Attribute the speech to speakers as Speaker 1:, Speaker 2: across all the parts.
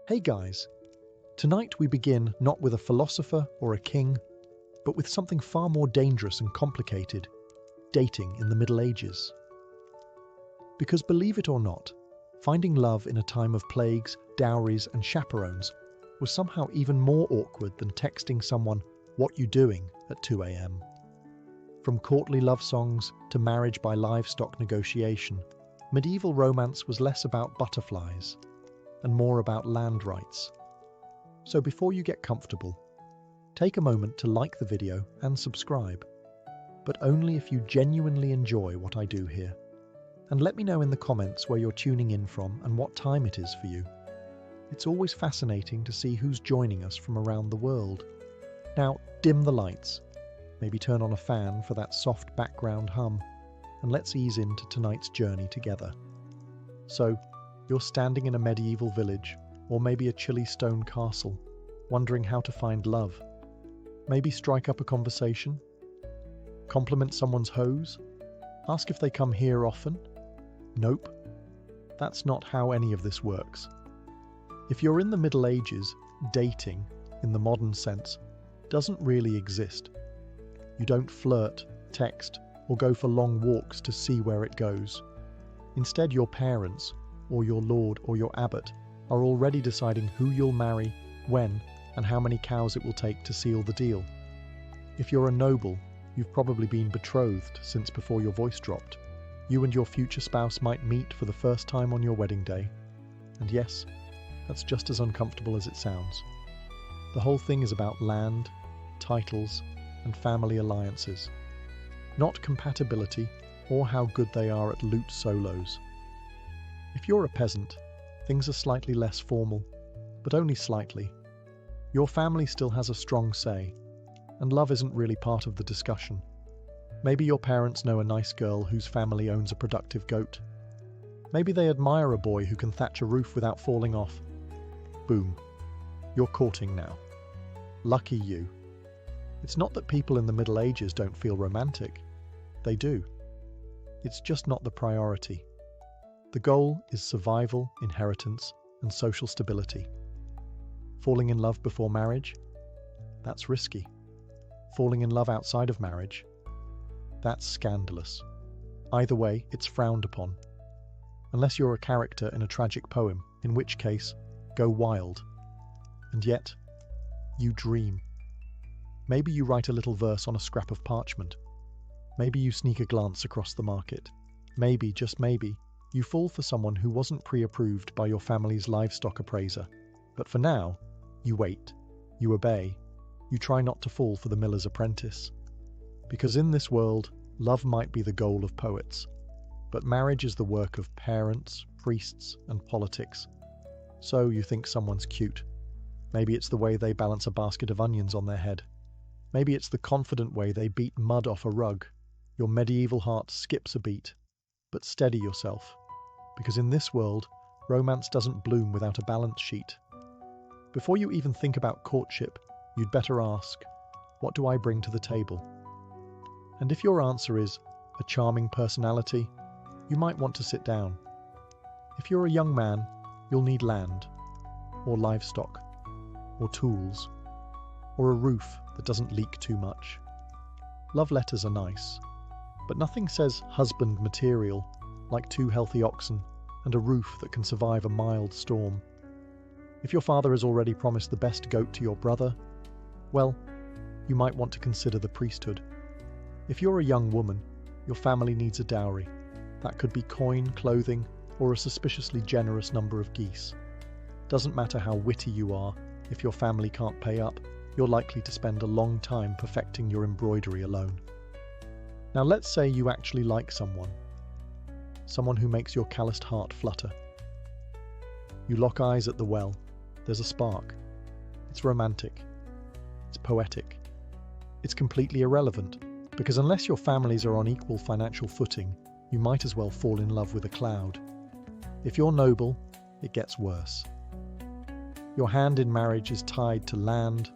Speaker 1: Hey guys, tonight we begin not with a philosopher or a king, but with something far more dangerous and complicated, dating in the Middle Ages. Because believe it or not, finding love in a time of plagues, dowries and chaperones was somehow even more awkward than texting someone, "What you doing?" at 2 a.m. From courtly love songs to marriage by livestock negotiation, medieval romance was less about butterflies and more about land rights. So before you get comfortable, take a moment to like the video and subscribe, but only if you genuinely enjoy what I do here. And let me know in the comments where you're tuning in from and what time it is for you. It's always fascinating to see who's joining us from around the world. Now, dim the lights, maybe turn on a fan for that soft background hum, and let's ease into tonight's journey together. So, you're standing in a medieval village, or maybe a chilly stone castle, wondering how to find love. Maybe strike up a conversation? Compliment someone's hose? Ask if they come here often? Nope. That's not how any of this works. If you're in the Middle Ages, dating, in the modern sense, doesn't really exist. You don't flirt, text, or go for long walks to see where it goes. Instead, your parents, or your lord or your abbot, are already deciding who you'll marry, when, and how many cows it will take to seal the deal. If you're a noble, you've probably been betrothed since before your voice dropped. You and your future spouse might meet for the first time on your wedding day. And yes, that's just as uncomfortable as it sounds. The whole thing is about land, titles, and family alliances. Not compatibility or how good they are at lute solos. If you're a peasant, things are slightly less formal, but only slightly. Your family still has a strong say, and love isn't really part of the discussion. Maybe your parents know a nice girl whose family owns a productive goat. Maybe they admire a boy who can thatch a roof without falling off. Boom. You're courting now. Lucky you. It's not that people in the Middle Ages don't feel romantic. They do. It's just not the priority. The goal is survival, inheritance, and social stability. Falling in love before marriage? That's risky. Falling in love outside of marriage? That's scandalous. Either way, it's frowned upon. Unless you're a character in a tragic poem, in which case, go wild. And yet, you dream. Maybe you write a little verse on a scrap of parchment. Maybe you sneak a glance across the market. Maybe, just maybe, you fall for someone who wasn't pre-approved by your family's livestock appraiser. But for now, you wait, you obey, you try not to fall for the miller's apprentice. Because in this world, love might be the goal of poets, but marriage is the work of parents, priests, and politics. So you think someone's cute. Maybe it's the way they balance a basket of onions on their head. Maybe it's the confident way they beat mud off a rug. Your medieval heart skips a beat. But steady yourself, because in this world, romance doesn't bloom without a balance sheet. Before you even think about courtship, you'd better ask, what do I bring to the table? And if your answer is a charming personality, you might want to sit down. If you're a young man, you'll need land, or livestock, or tools, or a roof that doesn't leak too much. Love letters are nice, but nothing says husband material like 2 healthy oxen and a roof that can survive a mild storm. If your father has already promised the best goat to your brother, well, you might want to consider the priesthood. If you're a young woman, your family needs a dowry. That could be coin, clothing, or a suspiciously generous number of geese. Doesn't matter how witty you are, if your family can't pay up, you're likely to spend a long time perfecting your embroidery alone. Now let's say you actually like someone who makes your calloused heart flutter. You lock eyes at the well. There's a spark. It's romantic. It's poetic. It's completely irrelevant, because unless your families are on equal financial footing, you might as well fall in love with a cloud. If you're noble, it gets worse. Your hand in marriage is tied to land,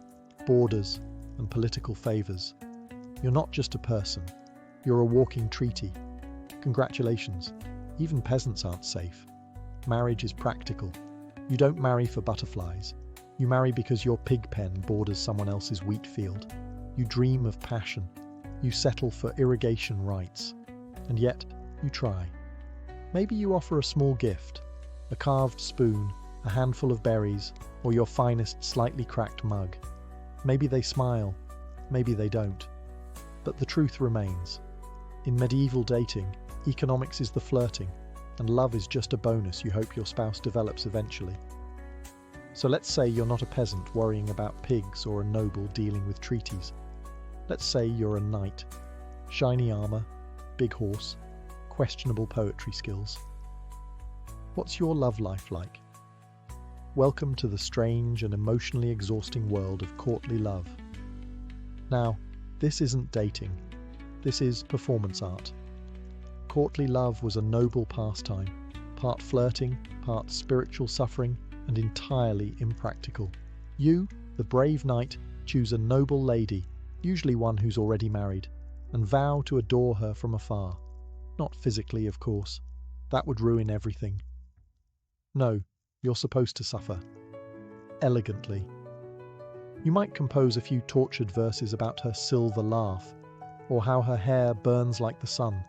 Speaker 1: borders, and political favours. You're not just a person. You're a walking treaty. Congratulations. Even peasants aren't safe. Marriage is practical. You don't marry for butterflies. You marry because your pig pen borders someone else's wheat field. You dream of passion. You settle for irrigation rights. And yet, you try. Maybe you offer a small gift, a carved spoon, a handful of berries, or your finest slightly cracked mug. Maybe they smile, maybe they don't. But the truth remains. In medieval dating, economics is the flirting, and love is just a bonus you hope your spouse develops eventually. So let's say you're not a peasant worrying about pigs or a noble dealing with treaties. Let's say you're a knight. Shiny armor, big horse, questionable poetry skills. What's your love life like? Welcome to the strange and emotionally exhausting world of courtly love. Now, this isn't dating. This is performance art. Courtly love was a noble pastime, part flirting, part spiritual suffering, and entirely impractical. You, the brave knight, choose a noble lady, usually one who's already married, and vow to adore her from afar. Not physically, of course. That would ruin everything. No, you're supposed to suffer. Elegantly. You might compose a few tortured verses about her silver laugh, or how her hair burns like the sun,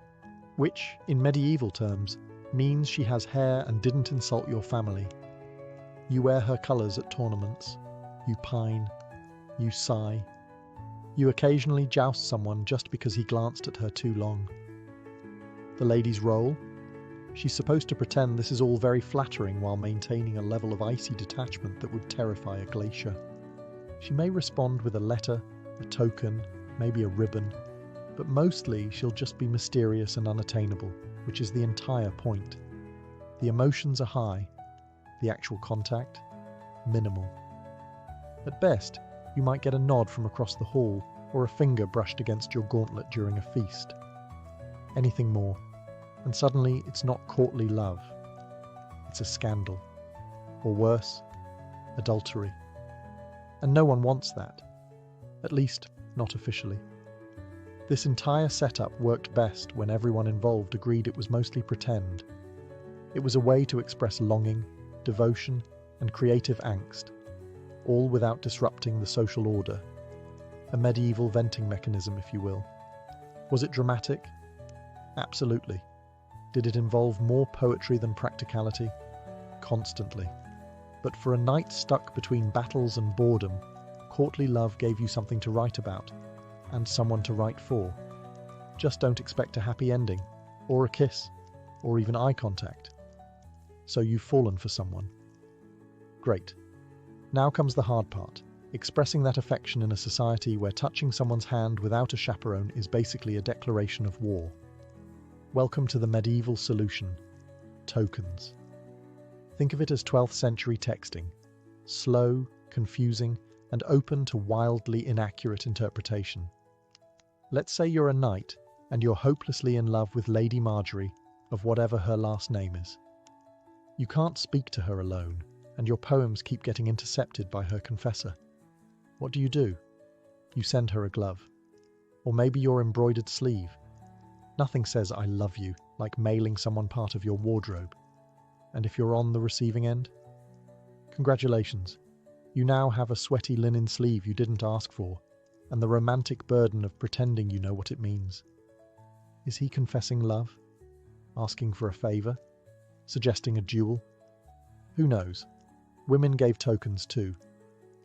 Speaker 1: which, in medieval terms, means she has hair and didn't insult your family. You wear her colours at tournaments. You pine. You sigh. You occasionally joust someone just because he glanced at her too long. The lady's role? She's supposed to pretend this is all very flattering while maintaining a level of icy detachment that would terrify a glacier. She may respond with a letter, a token, maybe a ribbon, but mostly she'll just be mysterious and unattainable, which is the entire point. The emotions are high, the actual contact, minimal. At best, you might get a nod from across the hall or a finger brushed against your gauntlet during a feast. Anything more, and suddenly it's not courtly love. It's a scandal. Or worse, adultery. And no one wants that. At least, not officially. This entire setup worked best when everyone involved agreed it was mostly pretend. It was a way to express longing, devotion, and creative angst, all without disrupting the social order. A medieval venting mechanism, if you will. Was it dramatic? Absolutely. Did it involve more poetry than practicality? Constantly. But for a knight stuck between battles and boredom, courtly love gave you something to write about, and someone to write for. Just don't expect a happy ending, or a kiss, or even eye contact. So you've fallen for someone. Great. Now comes the hard part, expressing that affection in a society where touching someone's hand without a chaperone is basically a declaration of war. Welcome to the medieval solution, tokens. Think of it as 12th century texting, slow, confusing, and open to wildly inaccurate interpretation. Let's say you're a knight and you're hopelessly in love with Lady Marjorie, of whatever her last name is. You can't speak to her alone, and your poems keep getting intercepted by her confessor. What do? You send her a glove. Or maybe your embroidered sleeve. Nothing says I love you like mailing someone part of your wardrobe. And if you're on the receiving end? Congratulations. You now have a sweaty linen sleeve you didn't ask for, and the romantic burden of pretending you know what it means. Is he confessing love? Asking for a favour? Suggesting a duel? Who knows? Women gave tokens too.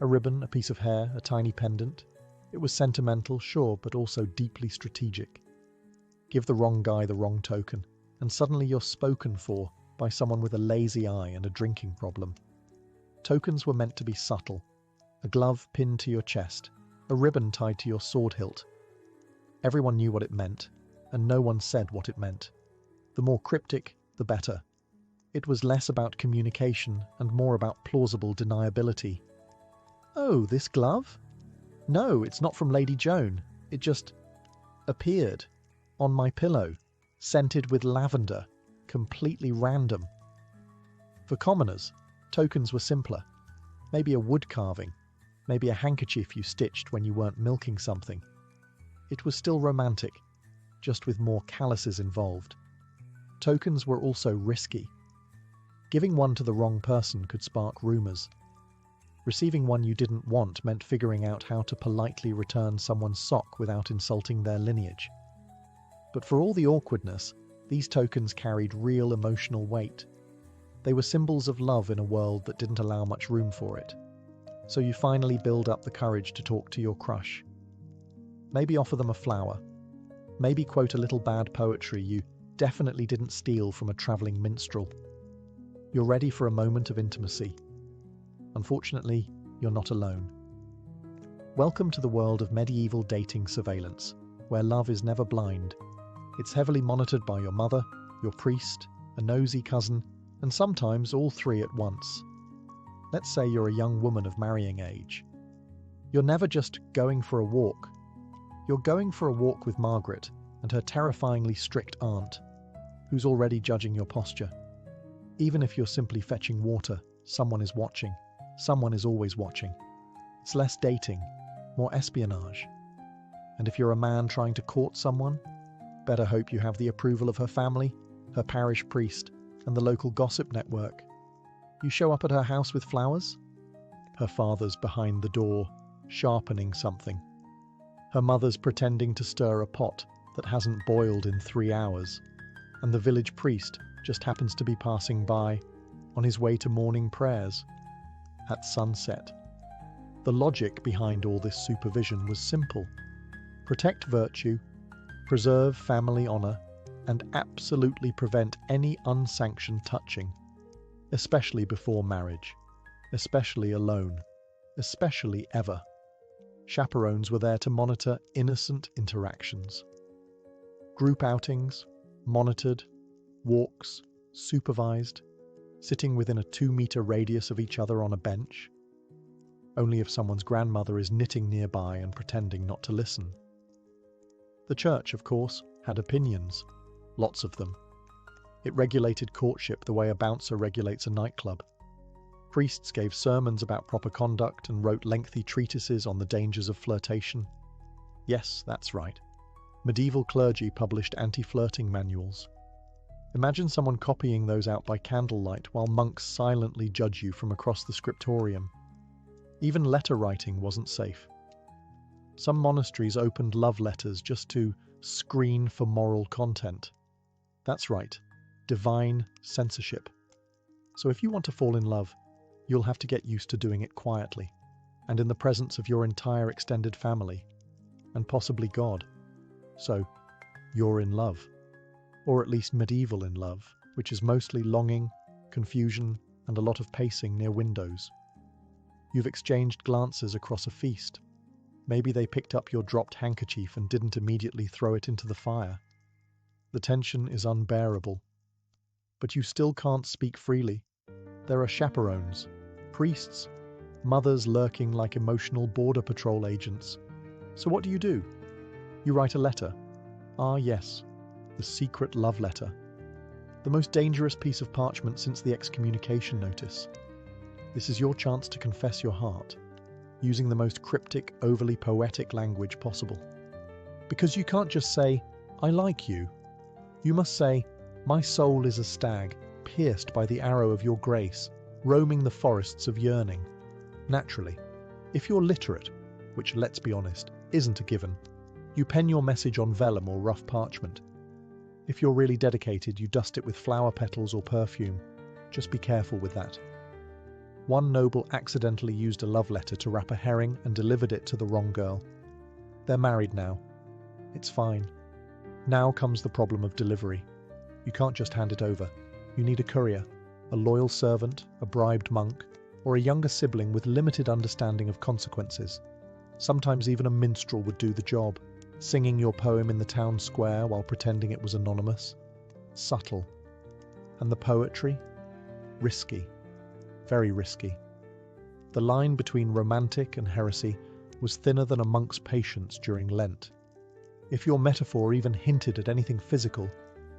Speaker 1: A ribbon, a piece of hair, a tiny pendant. It was sentimental, sure, but also deeply strategic. Give the wrong guy the wrong token, and suddenly you're spoken for by someone with a lazy eye and a drinking problem. Tokens were meant to be subtle. A glove pinned to your chest, a ribbon tied to your sword hilt. Everyone knew what it meant, and no one said what it meant. The more cryptic, the better. It was less about communication and more about plausible deniability. Oh, this glove? No, it's not from Lady Joan. It just appeared on my pillow, scented with lavender, completely random. For commoners, tokens were simpler. Maybe a wood carving, maybe a handkerchief you stitched when you weren't milking something. It was still romantic, just with more calluses involved. Tokens were also risky. Giving one to the wrong person could spark rumours. Receiving one you didn't want meant figuring out how to politely return someone's sock without insulting their lineage. But for all the awkwardness, these tokens carried real emotional weight. They were symbols of love in a world that didn't allow much room for it. So you finally build up the courage to talk to your crush. Maybe offer them a flower. Maybe quote a little bad poetry you definitely didn't steal from a travelling minstrel. You're ready for a moment of intimacy. Unfortunately, you're not alone. Welcome to the world of medieval dating surveillance, where love is never blind. It's heavily monitored by your mother, your priest, a nosy cousin, and sometimes all three at once. Let's say you're a young woman of marrying age. You're never just going for a walk. You're going for a walk with Margaret and her terrifyingly strict aunt, who's already judging your posture. Even if you're simply fetching water, someone is watching. Someone is always watching. It's less dating, more espionage. And if you're a man trying to court someone, better hope you have the approval of her family, her parish priest, and the local gossip network. You show up at her house with flowers? Her father's behind the door, sharpening something. Her mother's pretending to stir a pot that hasn't boiled in 3 hours. And the village priest just happens to be passing by on his way to morning prayers at sunset. The logic behind all this supervision was simple. Protect virtue, preserve family honour, and absolutely prevent any unsanctioned touching, especially before marriage, especially alone, especially ever. Chaperones were there to monitor innocent interactions. Group outings, monitored, walks, supervised, sitting within a 2-metre radius of each other on a bench, only if someone's grandmother is knitting nearby and pretending not to listen. The church, of course, had opinions, lots of them. It regulated courtship the way a bouncer regulates a nightclub. Priests gave sermons about proper conduct and wrote lengthy treatises on the dangers of flirtation. Yes, that's right. Medieval clergy published anti-flirting manuals. Imagine someone copying those out by candlelight while monks silently judge you from across the scriptorium. Even letter writing wasn't safe. Some monasteries opened love letters just to screen for moral content. That's right, divine censorship. So if you want to fall in love, you'll have to get used to doing it quietly, and in the presence of your entire extended family, and possibly God. So, you're in love. Or at least medieval in love, which is mostly longing, confusion, and a lot of pacing near windows. You've exchanged glances across a feast. Maybe they picked up your dropped handkerchief and didn't immediately throw it into the fire. The tension is unbearable. But you still can't speak freely. There are chaperones, priests, mothers lurking like emotional border patrol agents. So what do? You write a letter. Ah, yes. The secret love letter. The most dangerous piece of parchment since the excommunication notice. This is your chance to confess your heart, using the most cryptic, overly poetic language possible. Because you can't just say, I like you. You must say, my soul is a stag, pierced by the arrow of your grace, roaming the forests of yearning. Naturally, if you're literate, which, let's be honest, isn't a given, you pen your message on vellum or rough parchment. If you're really dedicated, you dust it with flower petals or perfume. Just be careful with that. One noble accidentally used a love letter to wrap a herring and delivered it to the wrong girl. They're married now. It's fine. Now comes the problem of delivery. You can't just hand it over. You need a courier, a loyal servant, a bribed monk, or a younger sibling with limited understanding of consequences. Sometimes even a minstrel would do the job, singing your poem in the town square while pretending it was anonymous. Subtle. And the poetry? Risky. Very risky. The line between romantic and heresy was thinner than a monk's patience during Lent. If your metaphor even hinted at anything physical,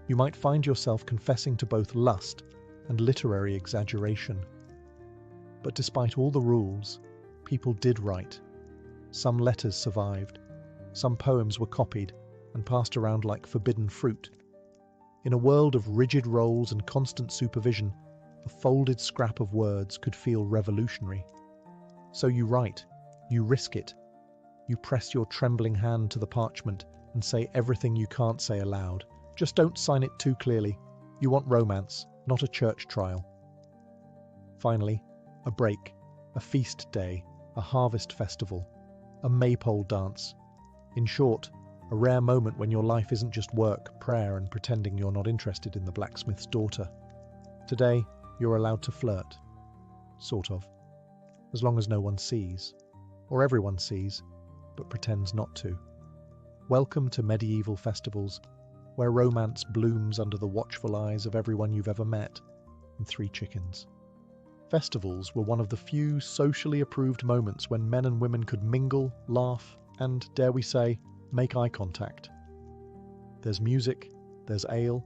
Speaker 1: you might find yourself confessing to both lust and literary exaggeration. But despite all the rules, people did write. Some letters survived. Some poems were copied and passed around like forbidden fruit. In a world of rigid roles and constant supervision, a folded scrap of words could feel revolutionary. So you write, you risk it, you press your trembling hand to the parchment and say everything you can't say aloud. Just don't sign it too clearly. You want romance, not a church trial. Finally, a break, a feast day, a harvest festival, a maypole dance. In short, a rare moment when your life isn't just work, prayer, and pretending you're not interested in the blacksmith's daughter. Today, you're allowed to flirt. Sort of. As long as no one sees. Or everyone sees, but pretends not to. Welcome to medieval festivals, where romance blooms under the watchful eyes of everyone you've ever met, and 3 chickens. Festivals were one of the few socially approved moments when men and women could mingle, laugh, and, dare we say, make eye contact. There's music, there's ale,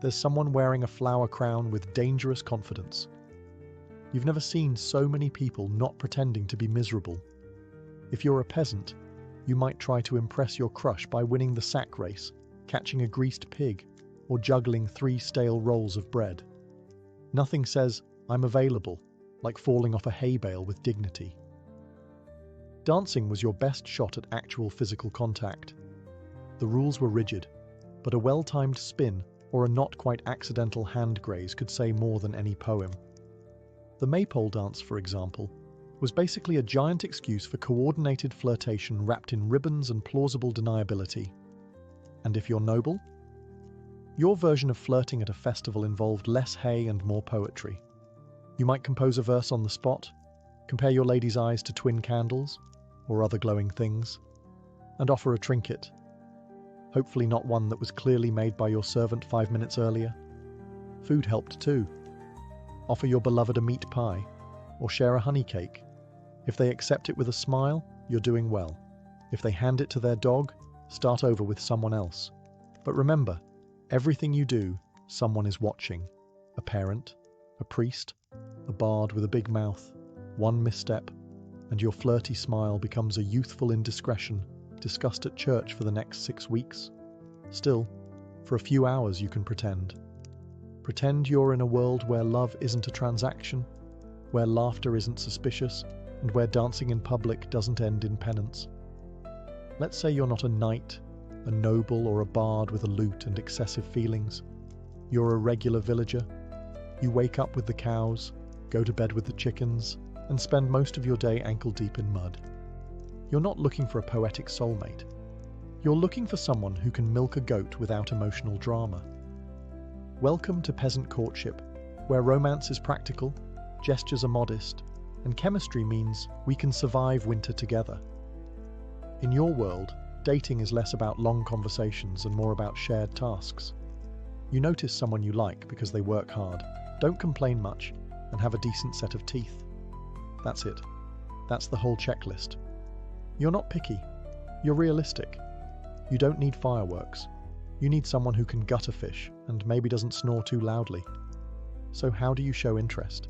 Speaker 1: there's someone wearing a flower crown with dangerous confidence. You've never seen so many people not pretending to be miserable. If you're a peasant, you might try to impress your crush by winning the sack race, catching a greased pig, or juggling 3 stale rolls of bread. Nothing says, "I'm available," like falling off a hay bale with dignity. Dancing was your best shot at actual physical contact. The rules were rigid, but a well-timed spin or a not-quite-accidental hand graze could say more than any poem. The maypole dance, for example, was basically a giant excuse for coordinated flirtation wrapped in ribbons and plausible deniability. And if you're noble? Your version of flirting at a festival involved less hay and more poetry. You might compose a verse on the spot, compare your lady's eyes to twin candles, or other glowing things, and offer a trinket. Hopefully not one that was clearly made by your servant 5 minutes earlier. Food helped too. Offer your beloved a meat pie, or share a honey cake. If they accept it with a smile, you're doing well. If they hand it to their dog, start over with someone else. But remember, everything you do, someone is watching. A parent, a priest, a bard with a big mouth. One misstep, and your flirty smile becomes a youthful indiscretion discussed at church for the next 6 weeks. Still, for a few hours you can pretend. Pretend you're in a world where love isn't a transaction, where laughter isn't suspicious, and where dancing in public doesn't end in penance. Let's say you're not a knight, a noble, or a bard with a lute and excessive feelings. You're a regular villager. You wake up with the cows, go to bed with the chickens, and spend most of your day ankle-deep in mud. You're not looking for a poetic soulmate. You're looking for someone who can milk a goat without emotional drama. Welcome to peasant courtship, where romance is practical, gestures are modest, and chemistry means we can survive winter together. In your world, dating is less about long conversations and more about shared tasks. You notice someone you like because they work hard, don't complain much, and have a decent set of teeth. That's it. That's the whole checklist. You're not picky. You're realistic. You don't need fireworks. You need someone who can gut a fish and maybe doesn't snore too loudly. So how do you show interest?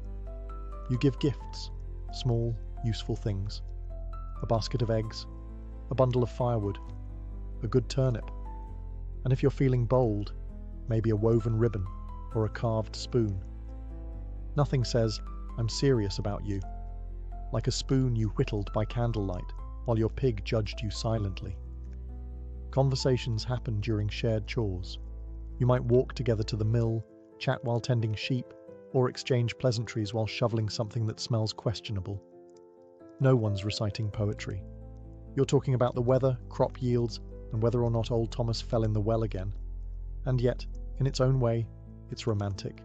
Speaker 1: You give gifts, small, useful things. A basket of eggs, a bundle of firewood, a good turnip. And if you're feeling bold, maybe a woven ribbon or a carved spoon. Nothing says, "I'm serious about you," like a spoon you whittled by candlelight while your pig judged you silently. Conversations happen during shared chores. You might walk together to the mill, chat while tending sheep, or exchange pleasantries while shoveling something that smells questionable. No one's reciting poetry. You're talking about the weather, crop yields, and whether or not old Thomas fell in the well again. And yet, in its own way, it's romantic.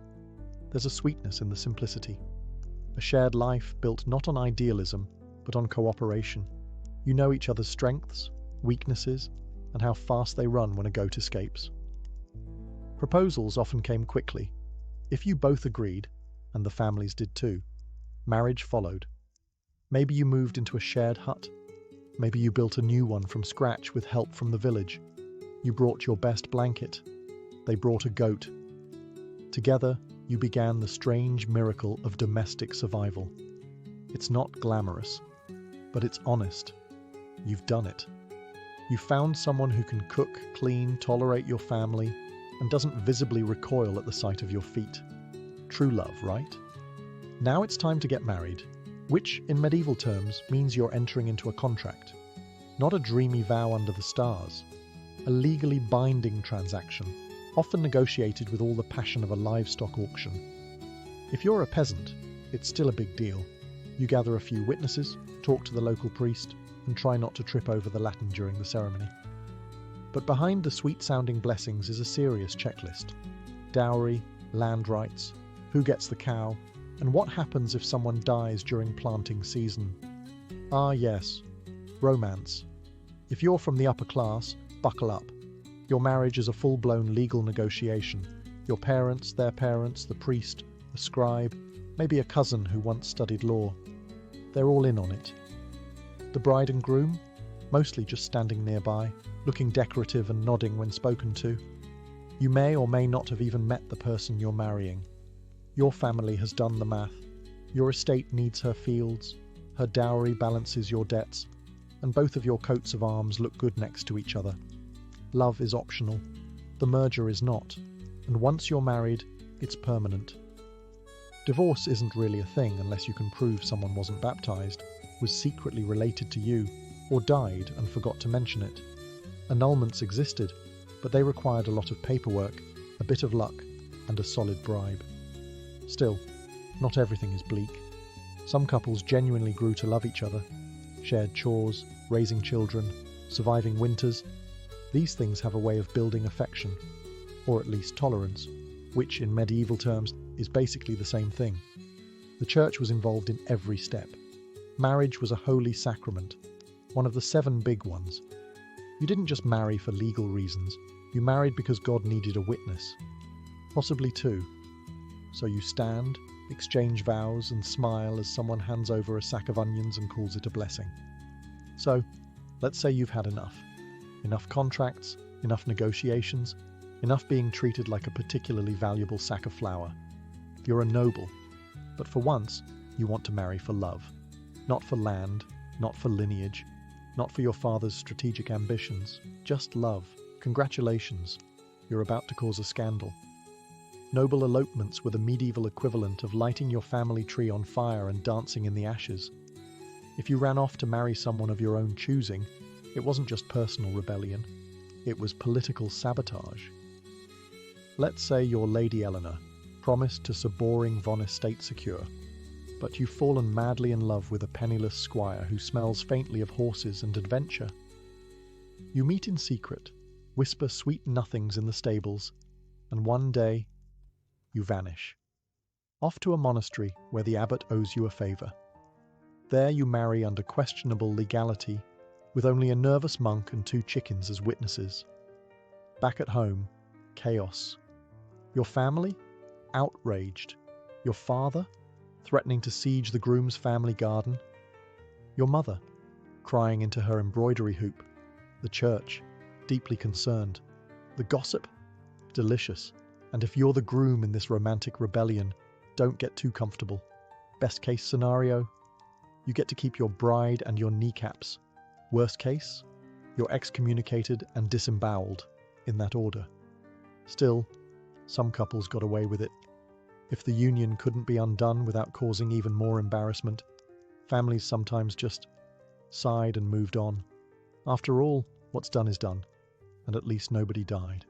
Speaker 1: There's a sweetness in the simplicity. A shared life built not on idealism, but on cooperation. You know each other's strengths, weaknesses, and how fast they run when a goat escapes. Proposals often came quickly. If you both agreed, and the families did too, marriage followed. Maybe you moved into a shared hut. Maybe you built a new one from scratch with help from the village. You brought your best blanket. They brought a goat. Together, you began the strange miracle of domestic survival. It's not glamorous, but it's honest. You've done it. You found someone who can cook, clean, tolerate your family, and doesn't visibly recoil at the sight of your feet. True love, right? Now it's time to get married, which, in medieval terms, means you're entering into a contract. Not a dreamy vow under the stars. A legally binding transaction, often negotiated with all the passion of a livestock auction. If you're a peasant, it's still a big deal. You gather a few witnesses, talk to the local priest, and try not to trip over the Latin during the ceremony. But behind the sweet-sounding blessings is a serious checklist. Dowry, land rights, who gets the cow, and what happens if someone dies during planting season. Ah yes, romance. If you're from the upper class, buckle up. Your marriage is a full-blown legal negotiation. Your parents, their parents, the priest, a scribe, maybe a cousin who once studied law. They're all in on it. The bride and groom, mostly just standing nearby, looking decorative and nodding when spoken to. You may or may not have even met the person you're marrying. Your family has done the math. Your estate needs her fields, her dowry balances your debts, and both of your coats of arms look good next to each other. Love is optional. The merger is not. And once you're married, it's permanent. Divorce isn't really a thing unless you can prove someone wasn't baptized, was secretly related to you, or died and forgot to mention it. Annulments existed, but they required a lot of paperwork, a bit of luck, and a solid bribe. Still, not everything is bleak. Some couples genuinely grew to love each other, shared chores, raising children, surviving winters. These things have a way of building affection, or at least tolerance, which in medieval terms is basically the same thing. The church was involved in every step. Marriage was a holy sacrament, one of the 7 big ones. You didn't just marry for legal reasons, you married because God needed a witness. Possibly 2. So you stand, exchange vows, and smile as someone hands over a sack of onions and calls it a blessing. So, let's say you've had enough. Enough contracts, enough negotiations, enough being treated like a particularly valuable sack of flour. You're a noble, but for once, you want to marry for love. Not for land, not for lineage, not for your father's strategic ambitions, just love. Congratulations, you're about to cause a scandal. Noble elopements were the medieval equivalent of lighting your family tree on fire and dancing in the ashes. If you ran off to marry someone of your own choosing, it wasn't just personal rebellion, it was political sabotage. Let's say you're Lady Eleanor, promised to Saboring von Estate Secure, but you've fallen madly in love with a penniless squire who smells faintly of horses and adventure. You meet in secret, whisper sweet nothings in the stables, and one day, you vanish. Off to a monastery where the abbot owes you a favour. There you marry under questionable legality, with only a nervous monk and 2 chickens as witnesses. Back at home, chaos. Your family? Outraged. Your father? Threatening to siege the groom's family garden. Your mother? Crying into her embroidery hoop. The church? Deeply concerned. The gossip? Delicious. And if you're the groom in this romantic rebellion, don't get too comfortable. Best case scenario? You get to keep your bride and your kneecaps. Worst case? You're excommunicated and disemboweled, in that order. Still, some couples got away with it. If the union couldn't be undone without causing even more embarrassment, families sometimes just sighed and moved on. After all, what's done is done, and at least nobody died.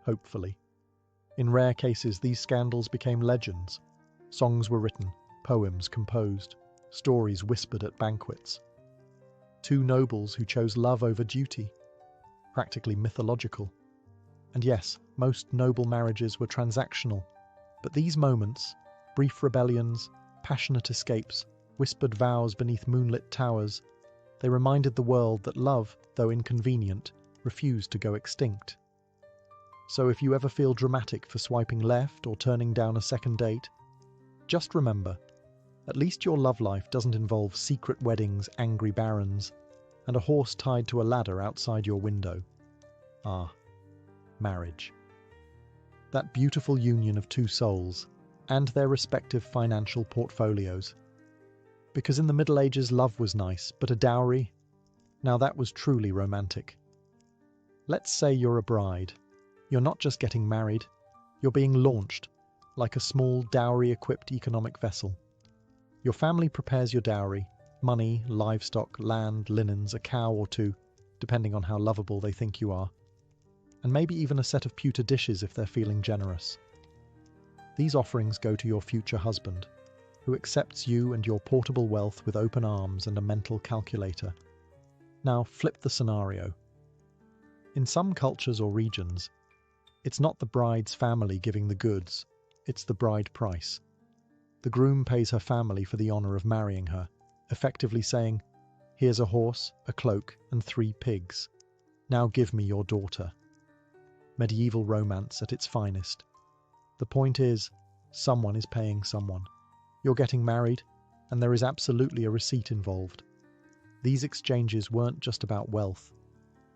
Speaker 1: Hopefully. In rare cases, these scandals became legends. Songs were written, poems composed, stories whispered at banquets. 2 nobles who chose love over duty. Practically mythological. And yes, most noble marriages were transactional. But these moments, brief rebellions, passionate escapes, whispered vows beneath moonlit towers, they reminded the world that love, though inconvenient, refused to go extinct. So if you ever feel dramatic for swiping left or turning down a second date, just remember, at least your love life doesn't involve secret weddings, angry barons, and a horse tied to a ladder outside your window. Ah, marriage. That beautiful union of 2 souls, and their respective financial portfolios. Because in the Middle Ages love was nice, but a dowry? Now that was truly romantic. Let's say you're a bride. You're not just getting married, you're being launched, like a small dowry-equipped economic vessel. Your family prepares your dowry: money, livestock, land, linens, a cow or two, depending on how lovable they think you are, and maybe even a set of pewter dishes if they're feeling generous. These offerings go to your future husband, who accepts you and your portable wealth with open arms and a mental calculator. Now flip the scenario. In some cultures or regions, it's not the bride's family giving the goods, it's the bride price. The groom pays her family for the honour of marrying her, effectively saying, "Here's a horse, a cloak, and 3 pigs. Now give me your daughter." Medieval romance at its finest. The point is, someone is paying someone. You're getting married, and there is absolutely a receipt involved. These exchanges weren't just about wealth.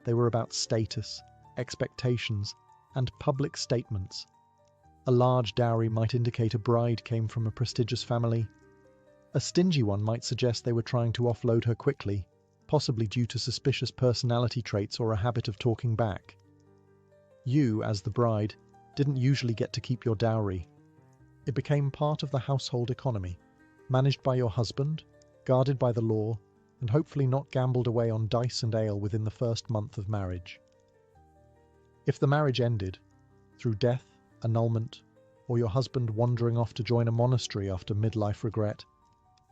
Speaker 1: They were about status, expectations, and public statements. A large dowry might indicate a bride came from a prestigious family. A stingy one might suggest they were trying to offload her quickly, possibly due to suspicious personality traits or a habit of talking back. You, as the bride, didn't usually get to keep your dowry. It became part of the household economy, managed by your husband, guarded by the law, and hopefully not gambled away on dice and ale within the first month of marriage. If the marriage ended, through death, annulment, or your husband wandering off to join a monastery after midlife regret,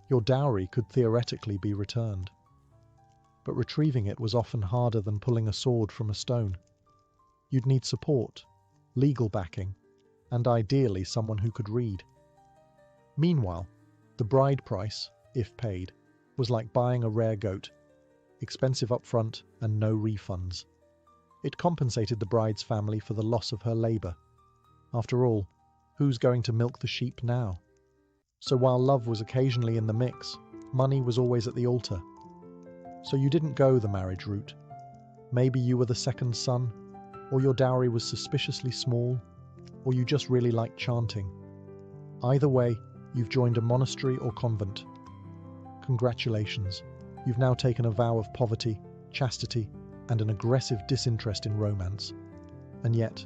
Speaker 1: your dowry could theoretically be returned. But retrieving it was often harder than pulling a sword from a stone. You'd need support, legal backing, and ideally someone who could read. Meanwhile, the bride price, if paid, was like buying a rare goat, expensive upfront and no refunds. It compensated the bride's family for the loss of her labour. After all, who's going to milk the sheep now? So while love was occasionally in the mix, money was always at the altar. So you didn't go the marriage route. Maybe you were the second son, or your dowry was suspiciously small, or you just really liked chanting. Either way, you've joined a monastery or convent. Congratulations, you've now taken a vow of poverty, chastity, and an aggressive disinterest in romance. And yet,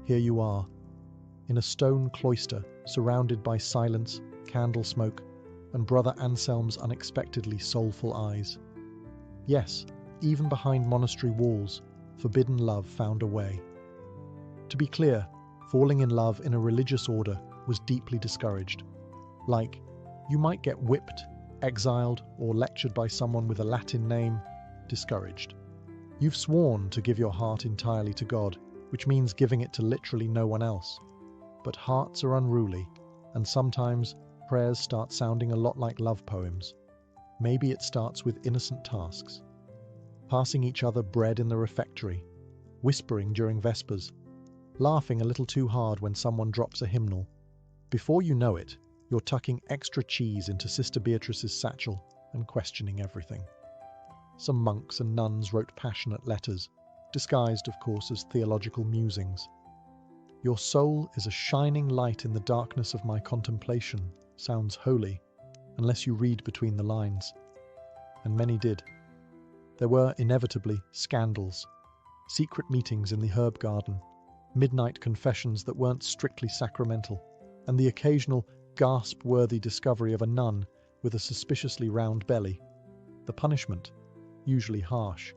Speaker 1: here you are, in a stone cloister surrounded by silence, candle smoke, and Brother Anselm's unexpectedly soulful eyes. Yes, even behind monastery walls, forbidden love found a way. To be clear, falling in love in a religious order was deeply discouraged. Like, you might get whipped, exiled, or lectured by someone with a Latin name. Discouraged. You've sworn to give your heart entirely to God, which means giving it to literally no one else. But hearts are unruly, and sometimes prayers start sounding a lot like love poems. Maybe it starts with innocent tasks. Passing each other bread in the refectory, whispering during Vespers, laughing a little too hard when someone drops a hymnal. Before you know it, you're tucking extra cheese into Sister Beatrice's satchel and questioning everything. Some monks and nuns wrote passionate letters, disguised, of course, as theological musings. "Your soul is a shining light in the darkness of my contemplation" sounds holy, unless you read between the lines. And many did. There were, inevitably, scandals, secret meetings in the herb garden, midnight confessions that weren't strictly sacramental, and the occasional gasp-worthy discovery of a nun with a suspiciously round belly. The punishment, usually harsh: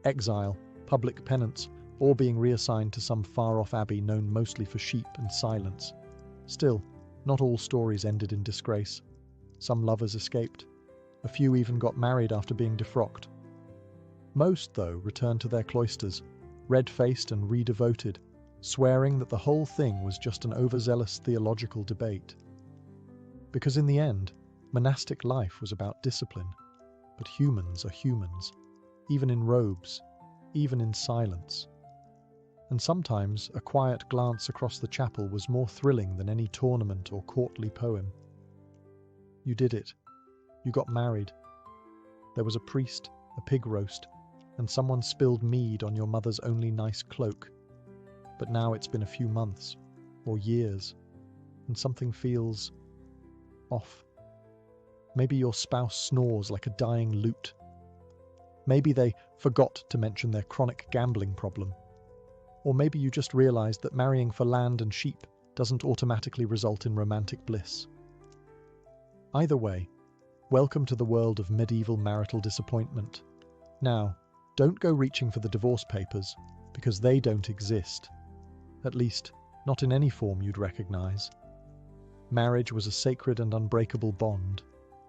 Speaker 1: exile, public penance, or being reassigned to some far-off abbey known mostly for sheep and silence. Still, not all stories ended in disgrace. Some lovers escaped. A few even got married after being defrocked. Most, though, returned to their cloisters, red-faced and redevoted, swearing that the whole thing was just an overzealous theological debate. Because in the end, monastic life was about discipline. But humans are humans, even in robes, even in silence. And sometimes a quiet glance across the chapel was more thrilling than any tournament or courtly poem. You did it. You got married. There was a priest, a pig roast, and someone spilled mead on your mother's only nice cloak. But now it's been a few months, or years, and something feels off. Maybe your spouse snores like a dying lute. Maybe they forgot to mention their chronic gambling problem. Or maybe you just realized that marrying for land and sheep doesn't automatically result in romantic bliss. Either way, welcome to the world of medieval marital disappointment. Now, don't go reaching for the divorce papers, because they don't exist. At least, not in any form you'd recognize. Marriage was a sacred and unbreakable bond,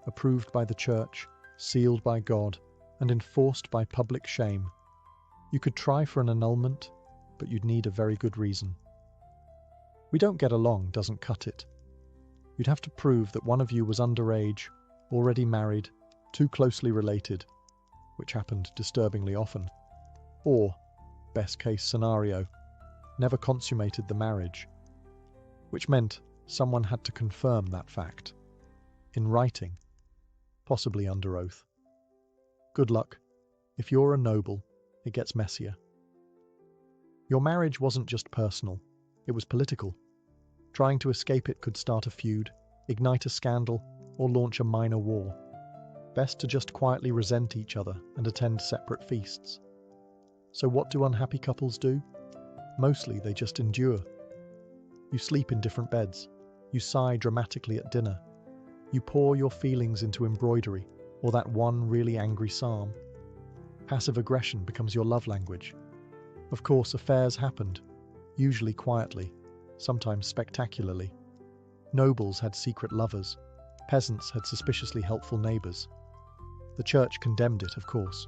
Speaker 1: approved by the church, sealed by God, and enforced by public shame. You could try for an annulment, but you'd need a very good reason. We don't get along doesn't cut it. You'd have to prove that one of you was underage, already married, too closely related, which happened disturbingly often, or, best case scenario, never consummated the marriage, which meant someone had to confirm that fact, in writing, possibly under oath. Good luck. If you're a noble, it gets messier. Your marriage wasn't just personal, it was political. Trying to escape it could start a feud, ignite a scandal, or launch a minor war. Best to just quietly resent each other and attend separate feasts. So what do unhappy couples do? Mostly they just endure. You sleep in different beds. You sigh dramatically at dinner. You pour your feelings into embroidery or that one really angry psalm. Passive aggression becomes your love language. Of course, affairs happened, usually quietly, sometimes spectacularly. Nobles had secret lovers. Peasants had suspiciously helpful neighbours. The church condemned it, of course,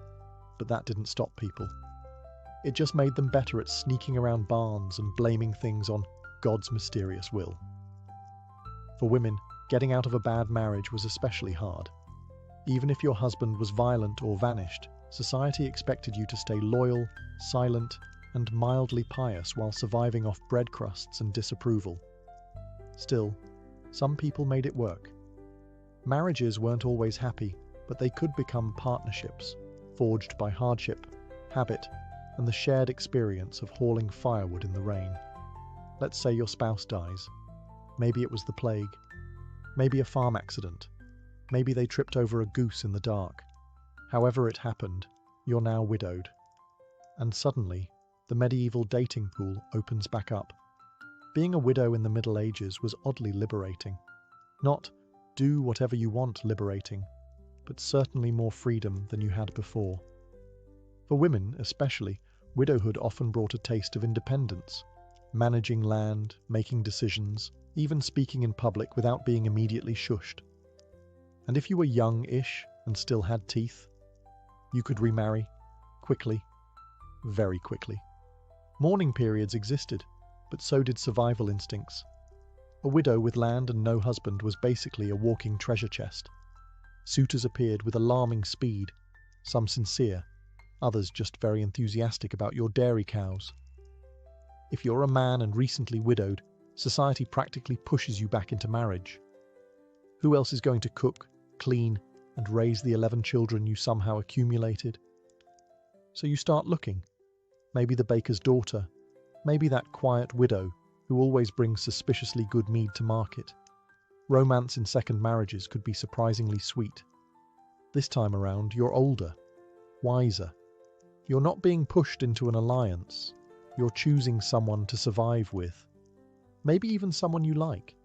Speaker 1: but that didn't stop people. It just made them better at sneaking around barns and blaming things on God's mysterious will. For women, getting out of a bad marriage was especially hard. Even if your husband was violent or vanished, society expected you to stay loyal, silent, and mildly pious while surviving off bread crusts and disapproval. Still, some people made it work. Marriages weren't always happy, but they could become partnerships, forged by hardship, habit, and the shared experience of hauling firewood in the rain. Let's say your spouse dies. Maybe it was the plague. Maybe a farm accident. Maybe they tripped over a goose in the dark. However it happened, you're now widowed. And suddenly, the medieval dating pool opens back up. Being a widow in the Middle Ages was oddly liberating. Not do whatever you want liberating, but certainly more freedom than you had before. For women, especially, widowhood often brought a taste of independence. Managing land, making decisions, even speaking in public without being immediately shushed. And if you were young-ish and still had teeth, you could remarry, quickly, very quickly. Mourning periods existed, but so did survival instincts. A widow with land and no husband was basically a walking treasure chest. Suitors appeared with alarming speed, some sincere, others just very enthusiastic about your dairy cows. If you're a man and recently widowed, society practically pushes you back into marriage. Who else is going to cook, clean, and raise the 11 children you somehow accumulated? So you start looking. Maybe the baker's daughter, maybe that quiet widow who always brings suspiciously good mead to market. Romance in second marriages could be surprisingly sweet. This time around, you're older, wiser. You're not being pushed into an alliance. You're choosing someone to survive with. Maybe even someone you like.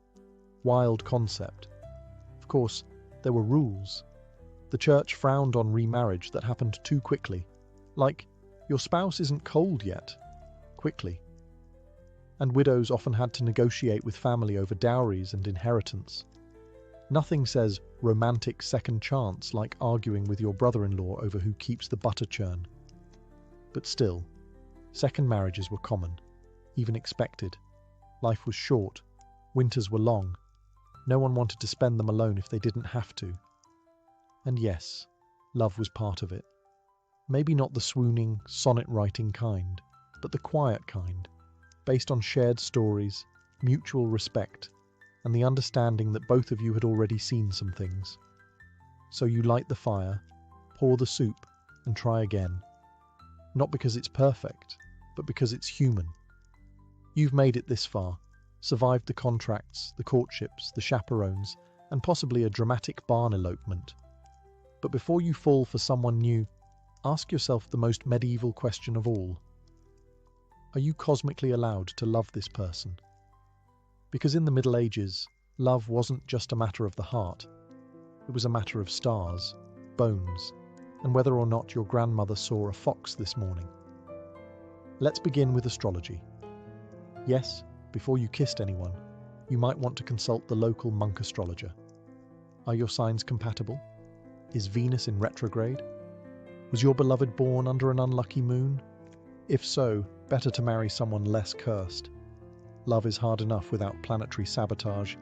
Speaker 1: Wild concept. Of course, there were rules. The church frowned on remarriage that happened too quickly. Like, your spouse isn't cold yet. Quickly. And widows often had to negotiate with family over dowries and inheritance. Nothing says romantic second chance like arguing with your brother-in-law over who keeps the butter churn. But still, second marriages were common, even expected. Life was short, winters were long. No one wanted to spend them alone if they didn't have to. And yes, love was part of it. Maybe not the swooning, sonnet-writing kind, but the quiet kind, based on shared stories, mutual respect, and the understanding that both of you had already seen some things. So you light the fire, pour the soup, and try again. Not because it's perfect, but because it's human. You've made it this far, survived the contracts, the courtships, the chaperones, and possibly a dramatic barn elopement. But before you fall for someone new, ask yourself the most medieval question of all. Are you cosmically allowed to love this person? Because in the Middle Ages, love wasn't just a matter of the heart. It was a matter of stars, bones, and whether or not your grandmother saw a fox this morning. Let's begin with astrology. Yes, before you kissed anyone, you might want to consult the local monk astrologer. Are your signs compatible? Is Venus in retrograde? Was your beloved born under an unlucky moon? If so, better to marry someone less cursed. Love is hard enough without planetary sabotage.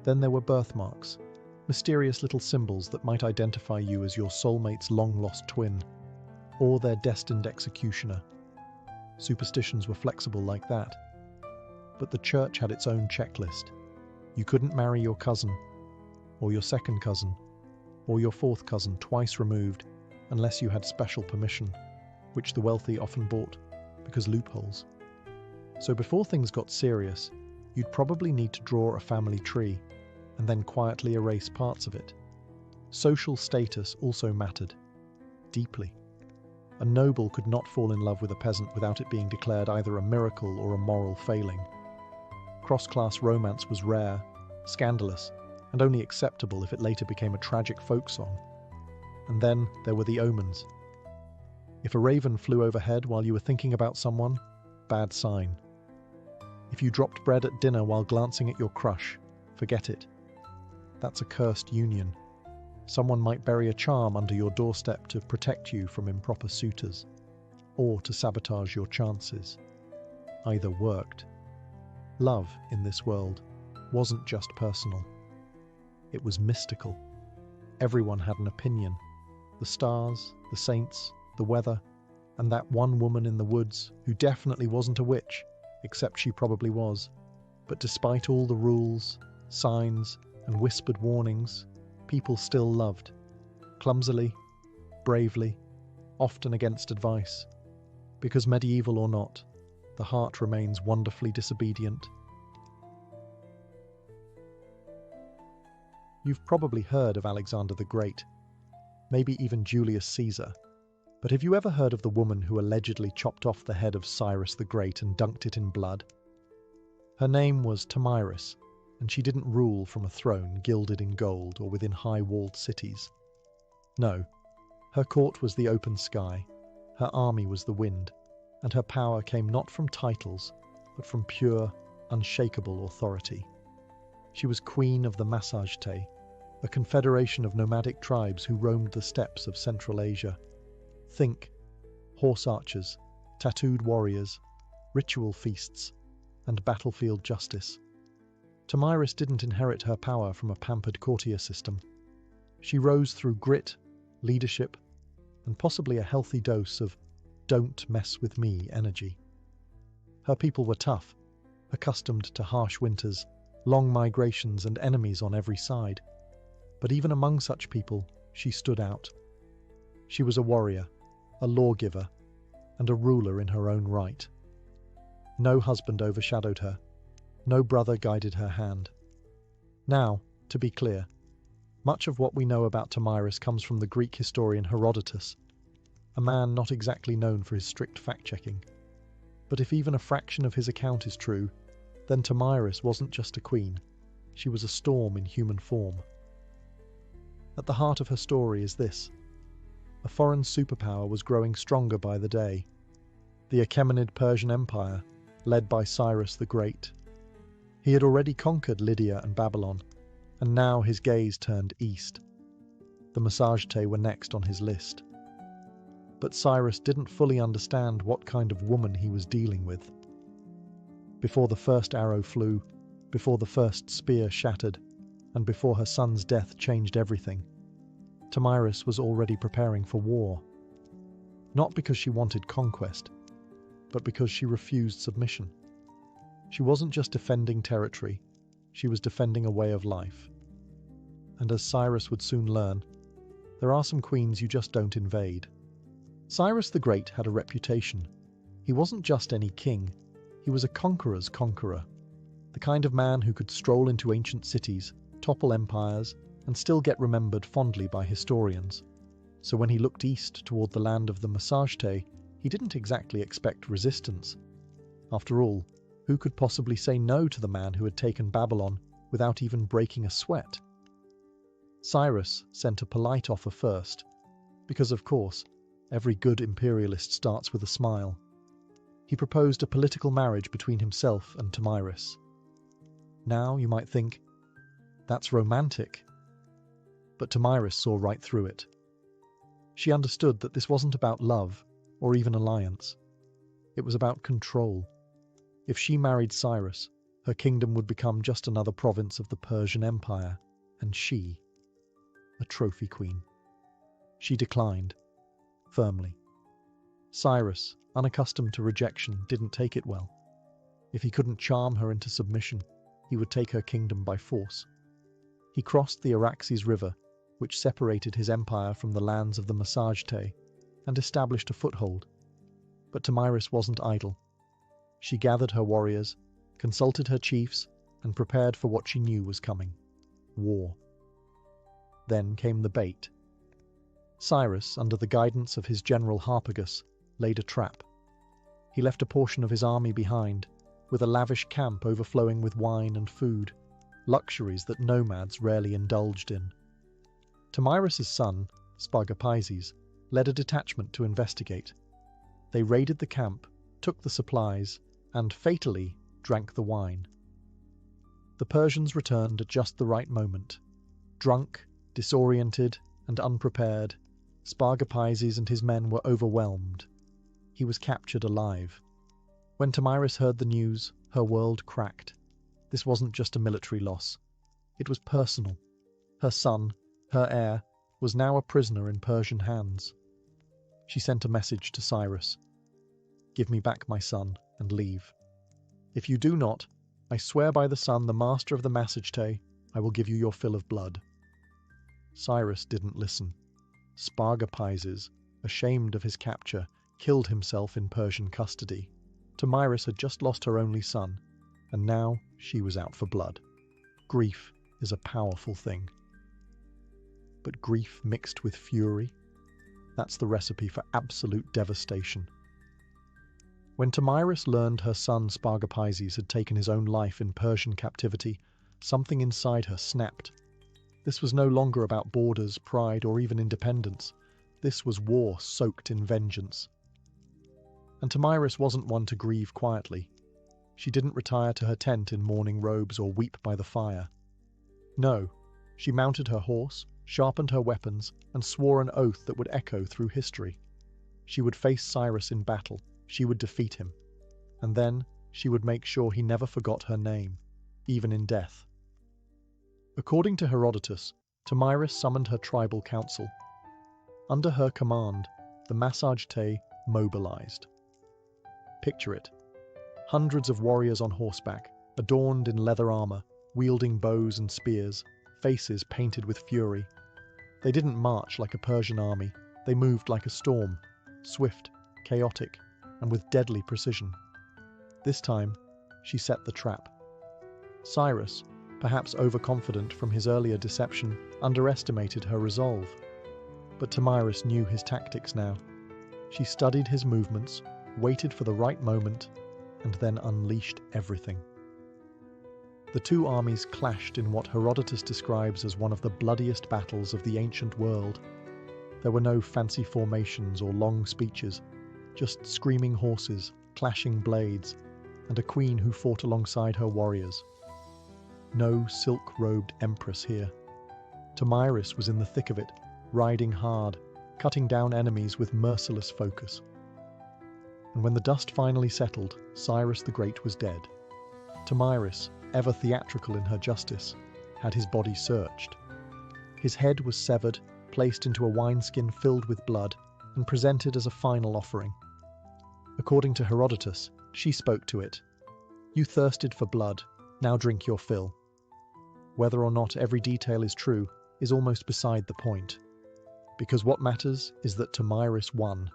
Speaker 1: Then there were birthmarks, mysterious little symbols that might identify you as your soulmate's long-lost twin, or their destined executioner. Superstitions were flexible like that. But the church had its own checklist. You couldn't marry your cousin, or your second cousin, or your fourth cousin twice removed, unless you had special permission, which the wealthy often bought, because loopholes. So before things got serious, you'd probably need to draw a family tree, and then quietly erase parts of it. Social status also mattered, deeply. A noble could not fall in love with a peasant without it being declared either a miracle or a moral failing. Cross-class romance was rare, scandalous, and only acceptable if it later became a tragic folk song. And then there were the omens. If a raven flew overhead while you were thinking about someone, bad sign. If you dropped bread at dinner while glancing at your crush, forget it. That's a cursed union. Someone might bury a charm under your doorstep to protect you from improper suitors, or to sabotage your chances. Either worked. Love, in this world, wasn't just personal. It was mystical. Everyone had an opinion. The stars, the saints, the weather, and that one woman in the woods who definitely wasn't a witch, except she probably was. But despite all the rules, signs, and whispered warnings, people still loved. Clumsily, bravely, often against advice. Because medieval or not, the heart remains wonderfully disobedient. You've probably heard of Alexander the Great, maybe even Julius Caesar. But have you ever heard of the woman who allegedly chopped off the head of Cyrus the Great and dunked it in blood? Her name was Tomyris, and she didn't rule from a throne gilded in gold or within high-walled cities. No, her court was the open sky, her army was the wind, and her power came not from titles, but from pure, unshakable authority. She was queen of the Massagetae, a confederation of nomadic tribes who roamed the steppes of Central Asia. Think horse archers, tattooed warriors, ritual feasts, and battlefield justice. Tomyris didn't inherit her power from a pampered courtier system. She rose through grit, leadership, and possibly a healthy dose of "don't mess with me" energy. Her people were tough, accustomed to harsh winters, long migrations, and enemies on every side. But even among such people, she stood out. She was a warrior, a lawgiver, and a ruler in her own right. No husband overshadowed her. No brother guided her hand. Now, to be clear, much of what we know about Tomyris comes from the Greek historian Herodotus, a man not exactly known for his strict fact-checking. But if even a fraction of his account is true, then Tomyris wasn't just a queen. She was a storm in human form. At the heart of her story is this. A foreign superpower was growing stronger by the day. The Achaemenid Persian Empire, led by Cyrus the Great. He had already conquered Lydia and Babylon, and now his gaze turned east. The Massagetae were next on his list. But Cyrus didn't fully understand what kind of woman he was dealing with. Before the first arrow flew, before the first spear shattered, and before her son's death changed everything, Tomyris was already preparing for war. Not because she wanted conquest, but because she refused submission. She wasn't just defending territory, she was defending a way of life. And as Cyrus would soon learn, there are some queens you just don't invade. Cyrus the Great had a reputation. He wasn't just any king, he was a conqueror's conqueror. The kind of man who could stroll into ancient cities, topple empires, and still get remembered fondly by historians. So when he looked east toward the land of the Massagetae, he didn't exactly expect resistance. After all, Who could possibly say no to the man who had taken Babylon without even breaking a sweat? Cyrus sent a polite offer first, because of course, every good imperialist starts with a smile. He proposed a political marriage between himself and Tomyris. Now you might think, that's romantic. But Tomyris saw right through it. She understood that this wasn't about love or even alliance. It was about control. If she married Cyrus, her kingdom would become just another province of the Persian Empire, and she, a trophy queen. She declined, firmly. Cyrus, unaccustomed to rejection, didn't take it well. If he couldn't charm her into submission, he would take her kingdom by force. He crossed the Araxes River, which separated his empire from the lands of the Massagetae, and established a foothold. But Tomyris wasn't idle. She gathered her warriors, consulted her chiefs, and prepared for what she knew was coming: war. Then came the bait. Cyrus, under the guidance of his general Harpagus, laid a trap. He left a portion of his army behind, with a lavish camp overflowing with wine and food, luxuries that nomads rarely indulged in. Tomyris' son, Spargapizes, led a detachment to investigate. They raided the camp, took the supplies, and fatally drank the wine. The Persians returned at just the right moment. Drunk, disoriented, and unprepared, Spargapizes and his men were overwhelmed. He was captured alive. When Tomyris heard the news, her world cracked. This wasn't just a military loss. It was personal. Her son, her heir, was now a prisoner in Persian hands. She sent a message to Cyrus. "Give me back my son and leave. If you do not, I swear by the sun, the master of the Massagetae, I will give you your fill of blood." Cyrus didn't listen. Spargapizes, ashamed of his capture, killed himself in Persian custody. Tomyris had just lost her only son, and now she was out for blood. Grief is a powerful thing. But grief mixed with fury, that's the recipe for absolute devastation. When Tomyris learned her son Spargapizes had taken his own life in Persian captivity, something inside her snapped. This was no longer about borders, pride, or even independence. This was war soaked in vengeance. And Tomyris wasn't one to grieve quietly. She didn't retire to her tent in mourning robes or weep by the fire. No, she mounted her horse, sharpened her weapons, and swore an oath that would echo through history. She would face Cyrus in battle, she would defeat him, and then she would make sure he never forgot her name, even in death. According to Herodotus, Tomyris summoned her tribal council. Under her command, the Massagetae mobilized. Picture it. Hundreds of warriors on horseback, adorned in leather armor, wielding bows and spears, faces painted with fury. They didn't march like a Persian army, they moved like a storm, swift, chaotic, and with deadly precision. This time, she set the trap. Cyrus, perhaps overconfident from his earlier deception, underestimated her resolve. But Tomyris knew his tactics now. She studied his movements, waited for the right moment, and then unleashed everything. The two armies clashed in what Herodotus describes as one of the bloodiest battles of the ancient world. There were no fancy formations or long speeches, just screaming horses, clashing blades, and a queen who fought alongside her warriors. No silk-robed empress here. Tomyris was in the thick of it, riding hard, cutting down enemies with merciless focus. And when the dust finally settled, Cyrus the Great was dead. Tomyris, ever theatrical in her justice, had his body searched. His head was severed, placed into a wineskin filled with blood, and presented as a final offering. According to Herodotus, she spoke to it. "You thirsted for blood, now drink your fill." Whether or not every detail is true is almost beside the point, because what matters is that Tomyris won.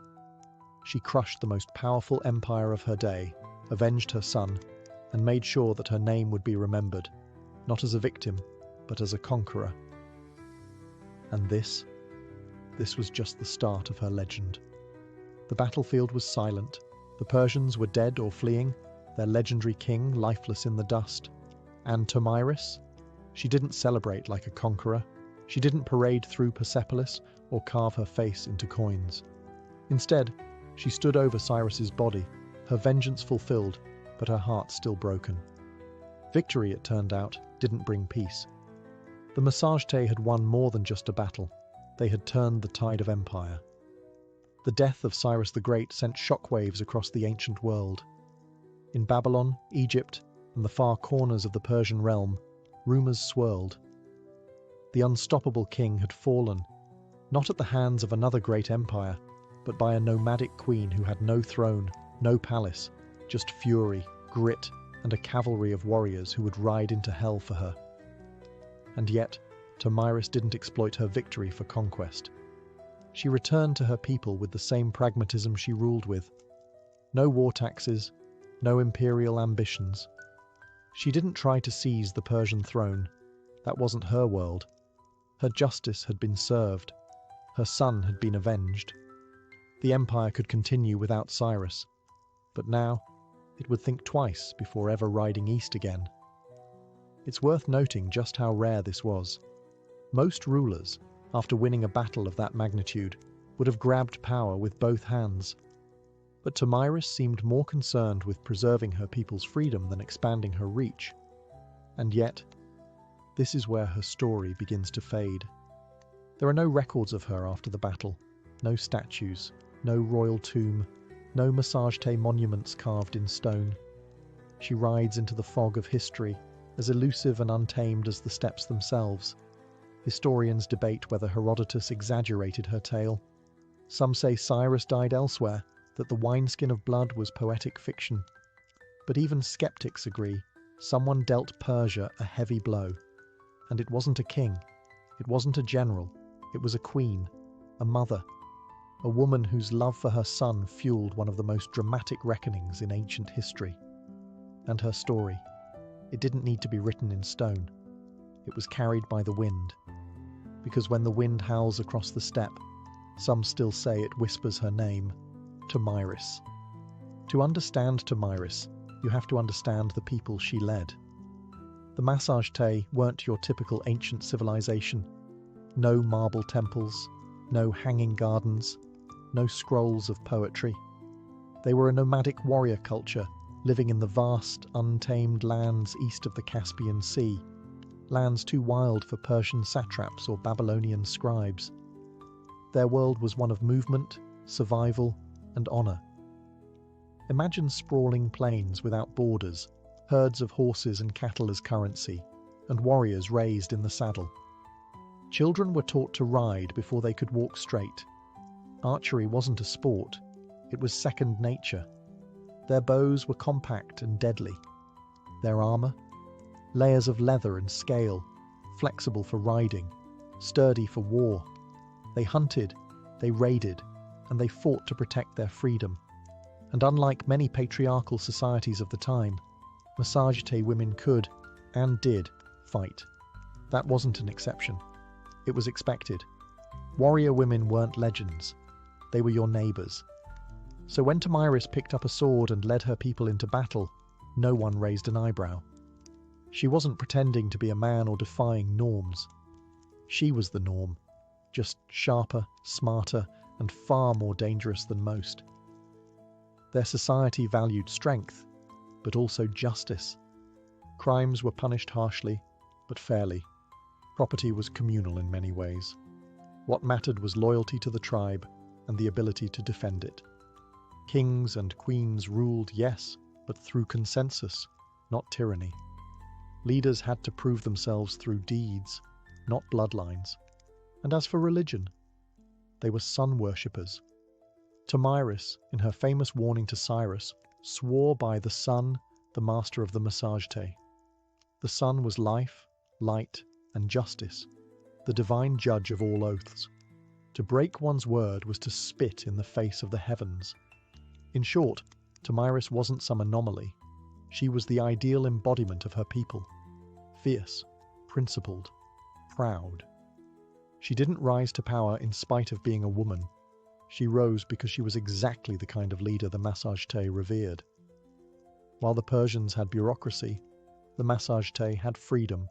Speaker 1: She crushed the most powerful empire of her day, avenged her son, and made sure that her name would be remembered, not as a victim, but as a conqueror. And this was just the start of her legend. The battlefield was silent. The Persians were dead or fleeing. their legendary king lifeless in the dust. And Tomyris? She didn't celebrate like a conqueror. She didn't parade through Persepolis or carve her face into coins. Instead, she stood over Cyrus's body, her vengeance fulfilled, but her heart still broken. Victory, it turned out, didn't bring peace. The Massagetae had won more than just a battle. They had turned the tide of empire. The death of Cyrus the Great sent shockwaves across the ancient world. In Babylon, Egypt, and the far corners of the Persian realm, rumours swirled. The unstoppable king had fallen, not at the hands of another great empire, but by a nomadic queen who had no throne, no palace, just fury, grit, and a cavalry of warriors who would ride into hell for her. And yet, Tomyris didn't exploit her victory for conquest. She returned to her people with the same pragmatism she ruled with. No war taxes, no imperial ambitions. She didn't try to seize the Persian throne. That wasn't her world. Her justice had been served. Her son had been avenged. The empire could continue without Cyrus. But now, it would think twice before ever riding east again. It's worth noting just how rare this was. Most rulers, after winning a battle of that magnitude, would have grabbed power with both hands. But Tomyris seemed more concerned with preserving her people's freedom than expanding her reach. And yet, this is where her story begins to fade. There are no records of her after the battle, no statues, no royal tomb, no Massagetae monuments carved in stone. She rides into the fog of history, as elusive and untamed as the steppes themselves. Historians debate whether Herodotus exaggerated her tale. Some say Cyrus died elsewhere, that the wineskin of blood was poetic fiction. But even skeptics agree, someone dealt Persia a heavy blow. And it wasn't a king, it wasn't a general, it was a queen, a mother, a woman whose love for her son fueled one of the most dramatic reckonings in ancient history. And her story, it didn't need to be written in stone. It was carried by the wind. Because when the wind howls across the steppe, some still say it whispers her name, Tomyris. To understand Tomyris, you have to understand the people she led. The Massagetae weren't your typical ancient civilization. No marble temples, no hanging gardens, no scrolls of poetry. They were a nomadic warrior culture, living in the vast, untamed lands east of the Caspian Sea, lands too wild for Persian satraps or Babylonian scribes. Their world was one of movement, survival, and honor. Imagine sprawling plains without borders, herds of horses and cattle as currency, and warriors raised in the saddle. Children were taught to ride before they could walk straight. Archery wasn't a sport, it was second nature. Their bows were compact and deadly. Their armor? Layers of leather and scale, flexible for riding, sturdy for war. They hunted, they raided, and they fought to protect their freedom. And unlike many patriarchal societies of the time, Massagetae women could, and did, fight. That wasn't an exception. It was expected. Warrior women weren't legends. They were your neighbours. So when Tomyris picked up a sword and led her people into battle, no one raised an eyebrow. She wasn't pretending to be a man or defying norms. She was the norm, just sharper, smarter, and far more dangerous than most. Their society valued strength, but also justice. Crimes were punished harshly, but fairly. Property was communal in many ways. What mattered was loyalty to the tribe and the ability to defend it. Kings and queens ruled, yes, but through consensus, not tyranny. Leaders had to prove themselves through deeds, not bloodlines. And as for religion, they were sun worshippers. Tomyris, in her famous warning to Cyrus, swore by the sun, the master of the Massagetae. The sun was life, light, and justice, the divine judge of all oaths. To break one's word was to spit in the face of the heavens. In short, Tomyris wasn't some anomaly. She was the ideal embodiment of her people. Fierce, principled, proud. She didn't rise to power in spite of being a woman. She rose because she was exactly the kind of leader the Massagetae revered. While the Persians had bureaucracy, the Massagetae had freedom,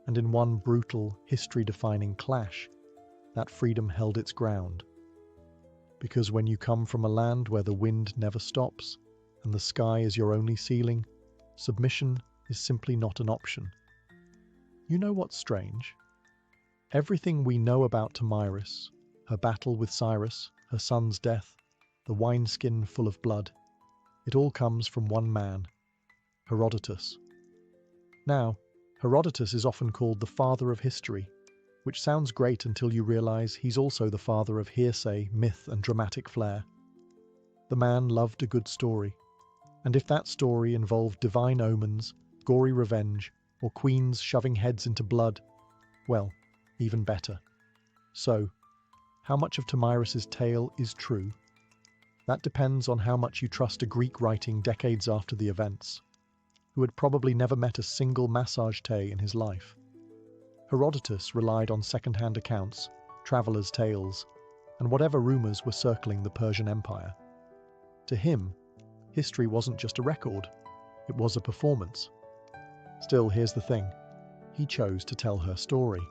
Speaker 1: and in one brutal, history-defining clash, that freedom held its ground. Because when you come from a land where the wind never stops, and the sky is your only ceiling, submission is simply not an option. You know what's strange? Everything we know about Tomyris, her battle with Cyrus, her son's death, the wineskin full of blood, it all comes from one man, Herodotus. Now, Herodotus is often called the father of history, which sounds great until you realize he's also the father of hearsay, myth, and dramatic flair. The man loved a good story, and if that story involved divine omens, gory revenge, or queens shoving heads into blood, well, even better. So, how much of Tomyris's tale is true? That depends on how much you trust a Greek writing decades after the events, who had probably never met a single Massagetae in his life. Herodotus relied on second-hand accounts, travelers' tales, and whatever rumors were circling the Persian Empire. To him, history wasn't just a record, it was a performance. Still, here's the thing. He chose to tell her story.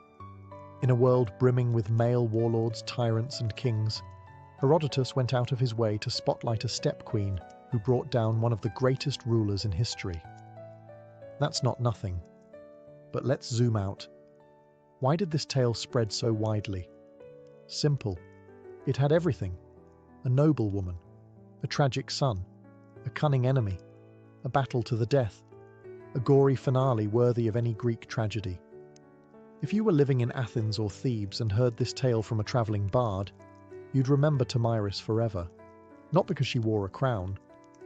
Speaker 1: In a world brimming with male warlords, tyrants, and kings, Herodotus went out of his way to spotlight a steppe queen who brought down one of the greatest rulers in history. That's not nothing. But let's zoom out. Why did this tale spread so widely? Simple. It had everything. A noble woman, a tragic son, a cunning enemy, a battle to the death, a gory finale worthy of any Greek tragedy. If you were living in Athens or Thebes and heard this tale from a travelling bard, you'd remember Tomyris forever, not because she wore a crown,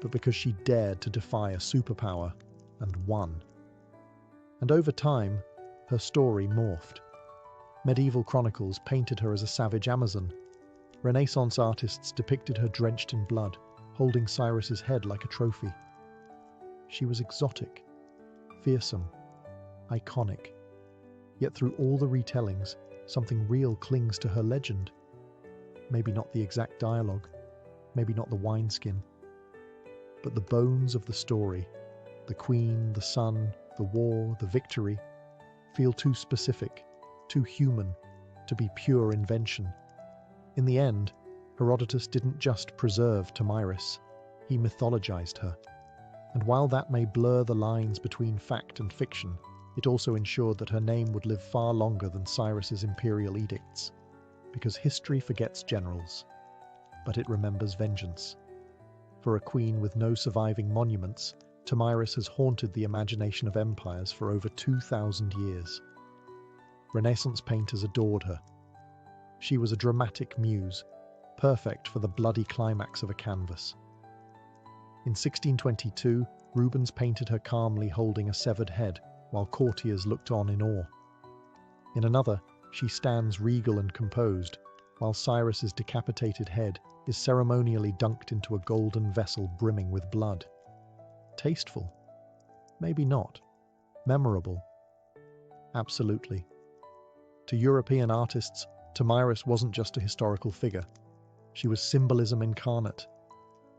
Speaker 1: but because she dared to defy a superpower and won. And over time, her story morphed. Medieval chronicles painted her as a savage Amazon. Renaissance artists depicted her drenched in blood, holding Cyrus's head like a trophy. She was exotic, fearsome, iconic. Yet through all the retellings, something real clings to her legend. Maybe not the exact dialogue, maybe not the wineskin, but the bones of the story, the queen, the son, the war, the victory, feel too specific, too human, to be pure invention. In the end, Herodotus didn't just preserve Tomyris, he mythologized her. And while that may blur the lines between fact and fiction, it also ensured that her name would live far longer than Cyrus's imperial edicts. Because history forgets generals, but it remembers vengeance. For a queen with no surviving monuments, Tomyris has haunted the imagination of empires for over 2,000 years. Renaissance painters adored her. She was a dramatic muse, perfect for the bloody climax of a canvas. In 1622, Rubens painted her calmly holding a severed head, while courtiers looked on in awe. In another, she stands regal and composed, while Cyrus's decapitated head is ceremonially dunked into a golden vessel brimming with blood. Tasteful? Maybe not. Memorable? Absolutely. To European artists, Tomyris wasn't just a historical figure. She was symbolism incarnate.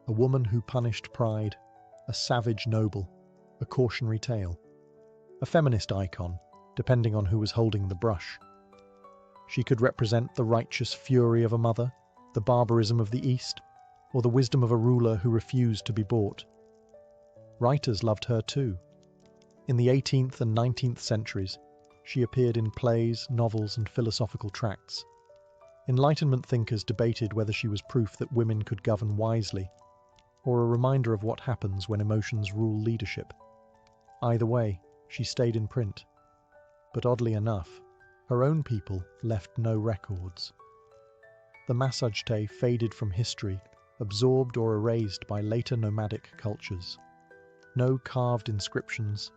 Speaker 1: A woman who punished pride, a savage noble, a cautionary tale. A feminist icon, depending on who was holding the brush. She could represent the righteous fury of a mother, the barbarism of the East, or the wisdom of a ruler who refused to be bought. Writers loved her too. In the 18th and 19th centuries, she appeared in plays, novels, and philosophical tracts. Enlightenment thinkers debated whether she was proof that women could govern wisely, or a reminder of what happens when emotions rule leadership. Either way, she stayed in print. But oddly enough, her own people left no records. The Massagetae faded from history, absorbed or erased by later nomadic cultures. No carved inscriptions,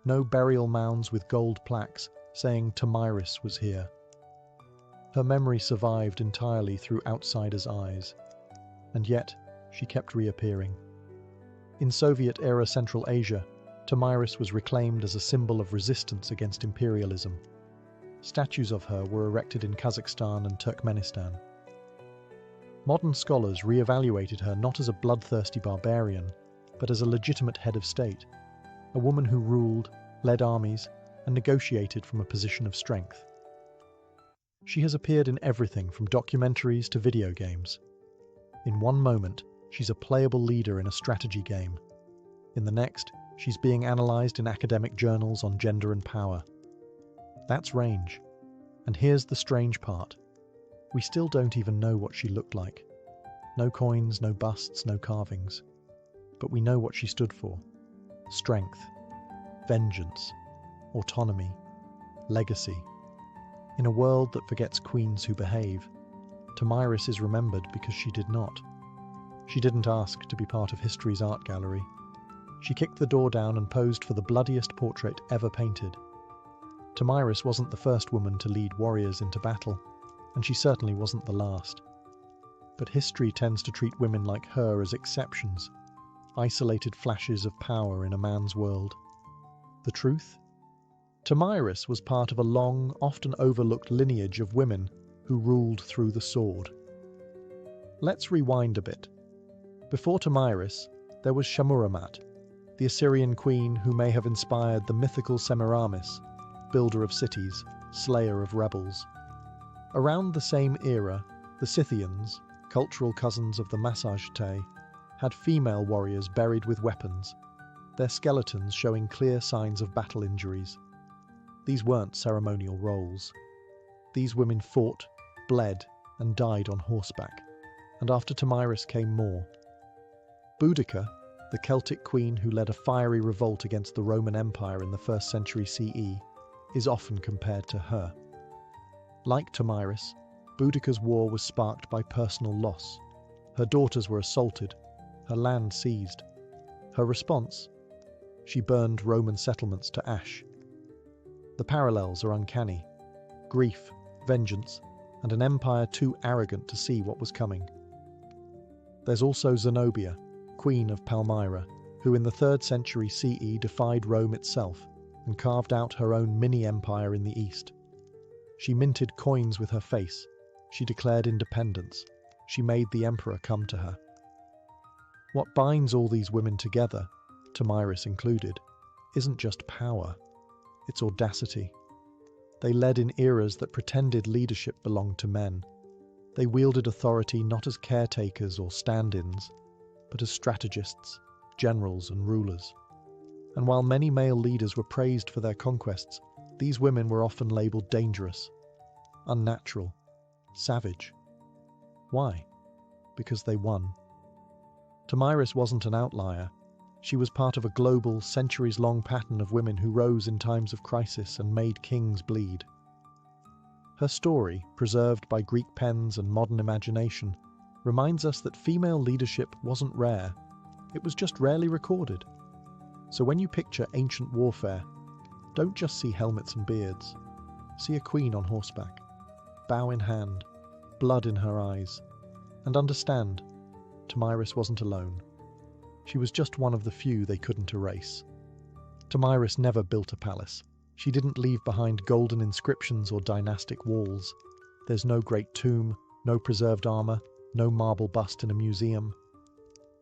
Speaker 1: no burial mounds with gold plaques saying Tomyris was here. Her memory survived entirely through outsiders' eyes, and yet she kept reappearing. In Soviet-era Central Asia, Tomyris was reclaimed as a symbol of resistance against imperialism. Statues of her were erected in Kazakhstan and Turkmenistan. Modern scholars re-evaluated her not as a bloodthirsty barbarian, but as a legitimate head of state, a woman who ruled, led armies, and negotiated from a position of strength. She has appeared in everything from documentaries to video games. In one moment, she's a playable leader in a strategy game. In the next, she's being analysed in academic journals on gender and power. That's range. And here's the strange part. We still don't even know what she looked like. No coins, no busts, no carvings. But we know what she stood for. Strength, vengeance, autonomy, legacy. In a world that forgets queens who behave, Tomyris is remembered because she did not. She didn't ask to be part of history's art gallery. She kicked the door down and posed for the bloodiest portrait ever painted. Tomyris wasn't the first woman to lead warriors into battle, and she certainly wasn't the last. But history tends to treat women like her as exceptions, isolated flashes of power in a man's world. The truth? Tomyris was part of a long, often overlooked lineage of women who ruled through the sword. Let's rewind a bit. Before Tomyris, there was Shahmuramat, the Assyrian queen who may have inspired the mythical Semiramis, builder of cities, slayer of rebels. Around the same era, the Scythians, cultural cousins of the Massagetae, had female warriors buried with weapons, their skeletons showing clear signs of battle injuries. These weren't ceremonial roles. These women fought, bled, and died on horseback, and after Tomyris came more. Boudica, the Celtic queen who led a fiery revolt against the Roman Empire in the 1st century CE, is often compared to her. Like Tomyris, Boudica's war was sparked by personal loss. Her daughters were assaulted, her land seized. Her response? She burned Roman settlements to ash. The parallels are uncanny. Grief, vengeance, and an empire too arrogant to see what was coming. There's also Zenobia, queen of Palmyra, who in the 3rd century CE defied Rome itself and carved out her own mini-empire in the east. She minted coins with her face. She declared independence. She made the emperor come to her. What binds all these women together, Tomyris included, isn't just power. It's audacity. They led in eras that pretended leadership belonged to men. They wielded authority not as caretakers or stand-ins, but as strategists, generals and rulers. And while many male leaders were praised for their conquests, these women were often labelled dangerous, unnatural, savage. Why? Because they won. Tomyris wasn't an outlier. She was part of a global, centuries-long pattern of women who rose in times of crisis and made kings bleed. Her story, preserved by Greek pens and modern imagination, reminds us that female leadership wasn't rare. It was just rarely recorded. So when you picture ancient warfare, don't just see helmets and beards. See a queen on horseback, bow in hand, blood in her eyes, and understand, Tomyris wasn't alone. She was just one of the few they couldn't erase. Tomyris never built a palace. She didn't leave behind golden inscriptions or dynastic walls. There's no great tomb, no preserved armor, no marble bust in a museum.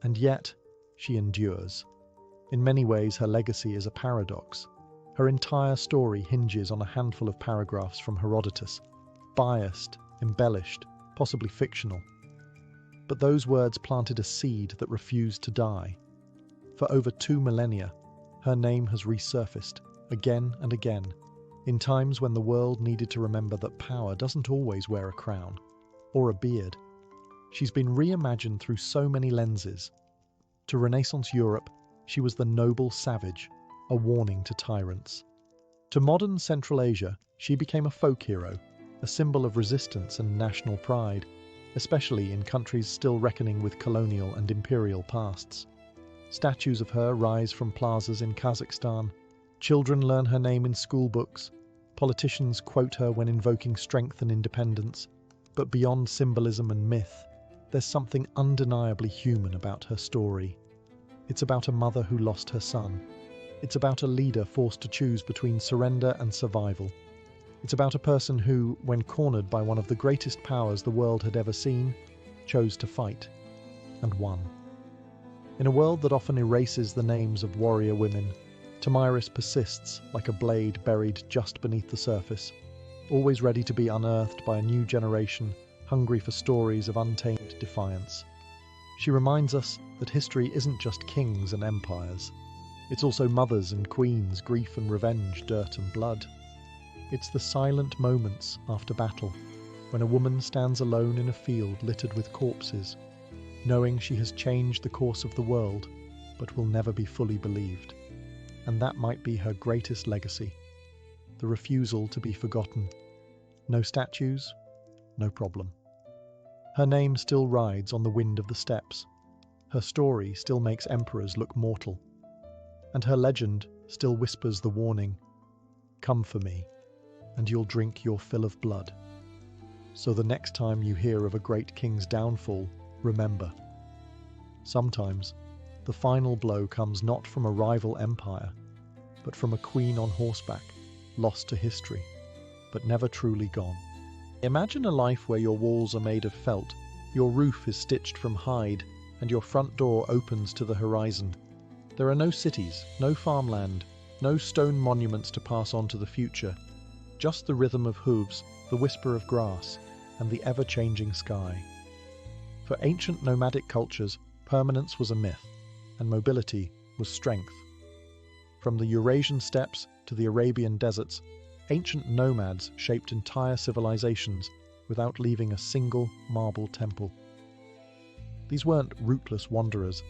Speaker 1: And yet, she endures. In many ways, her legacy is a paradox. Her entire story hinges on a handful of paragraphs from Herodotus, biased, embellished, possibly fictional. But those words planted a seed that refused to die. For over 2 millennia, her name has resurfaced, again and again, in times when the world needed to remember that power doesn't always wear a crown, or a beard. She's been reimagined through so many lenses. To Renaissance Europe, she was the noble savage, a warning to tyrants. To modern Central Asia, she became a folk hero, a symbol of resistance and national pride, especially in countries still reckoning with colonial and imperial pasts. Statues of her rise from plazas in Kazakhstan. Children learn her name in school books. Politicians quote her when invoking strength and independence. But beyond symbolism and myth, there's something undeniably human about her story. It's about a mother who lost her son. It's about a leader forced to choose between surrender and survival. It's about a person who, when cornered by one of the greatest powers the world had ever seen, chose to fight, and won. In a world that often erases the names of warrior women, Tomyris persists like a blade buried just beneath the surface, always ready to be unearthed by a new generation hungry for stories of untamed defiance. She reminds us that history isn't just kings and empires. It's also mothers and queens, grief and revenge, dirt and blood. It's the silent moments after battle, when a woman stands alone in a field littered with corpses, knowing she has changed the course of the world, but will never be fully believed. And that might be her greatest legacy, the refusal to be forgotten. No statues, no problem. Her name still rides on the wind of the steppes. Her story still makes emperors look mortal. And her legend still whispers the warning, "Come for me, and you'll drink your fill of blood." So the next time you hear of a great king's downfall, remember, sometimes the final blow comes not from a rival empire, but from a queen on horseback, lost to history, but never truly gone. Imagine a life where your walls are made of felt, your roof is stitched from hide, and your front door opens to the horizon. There are no cities, no farmland, no stone monuments to pass on to the future, just the rhythm of hooves, the whisper of grass, and the ever-changing sky. For ancient nomadic cultures, permanence was a myth, and mobility was strength. From the Eurasian steppes to the Arabian deserts, ancient nomads shaped entire civilizations without leaving a single marble temple. These weren't rootless wanderers.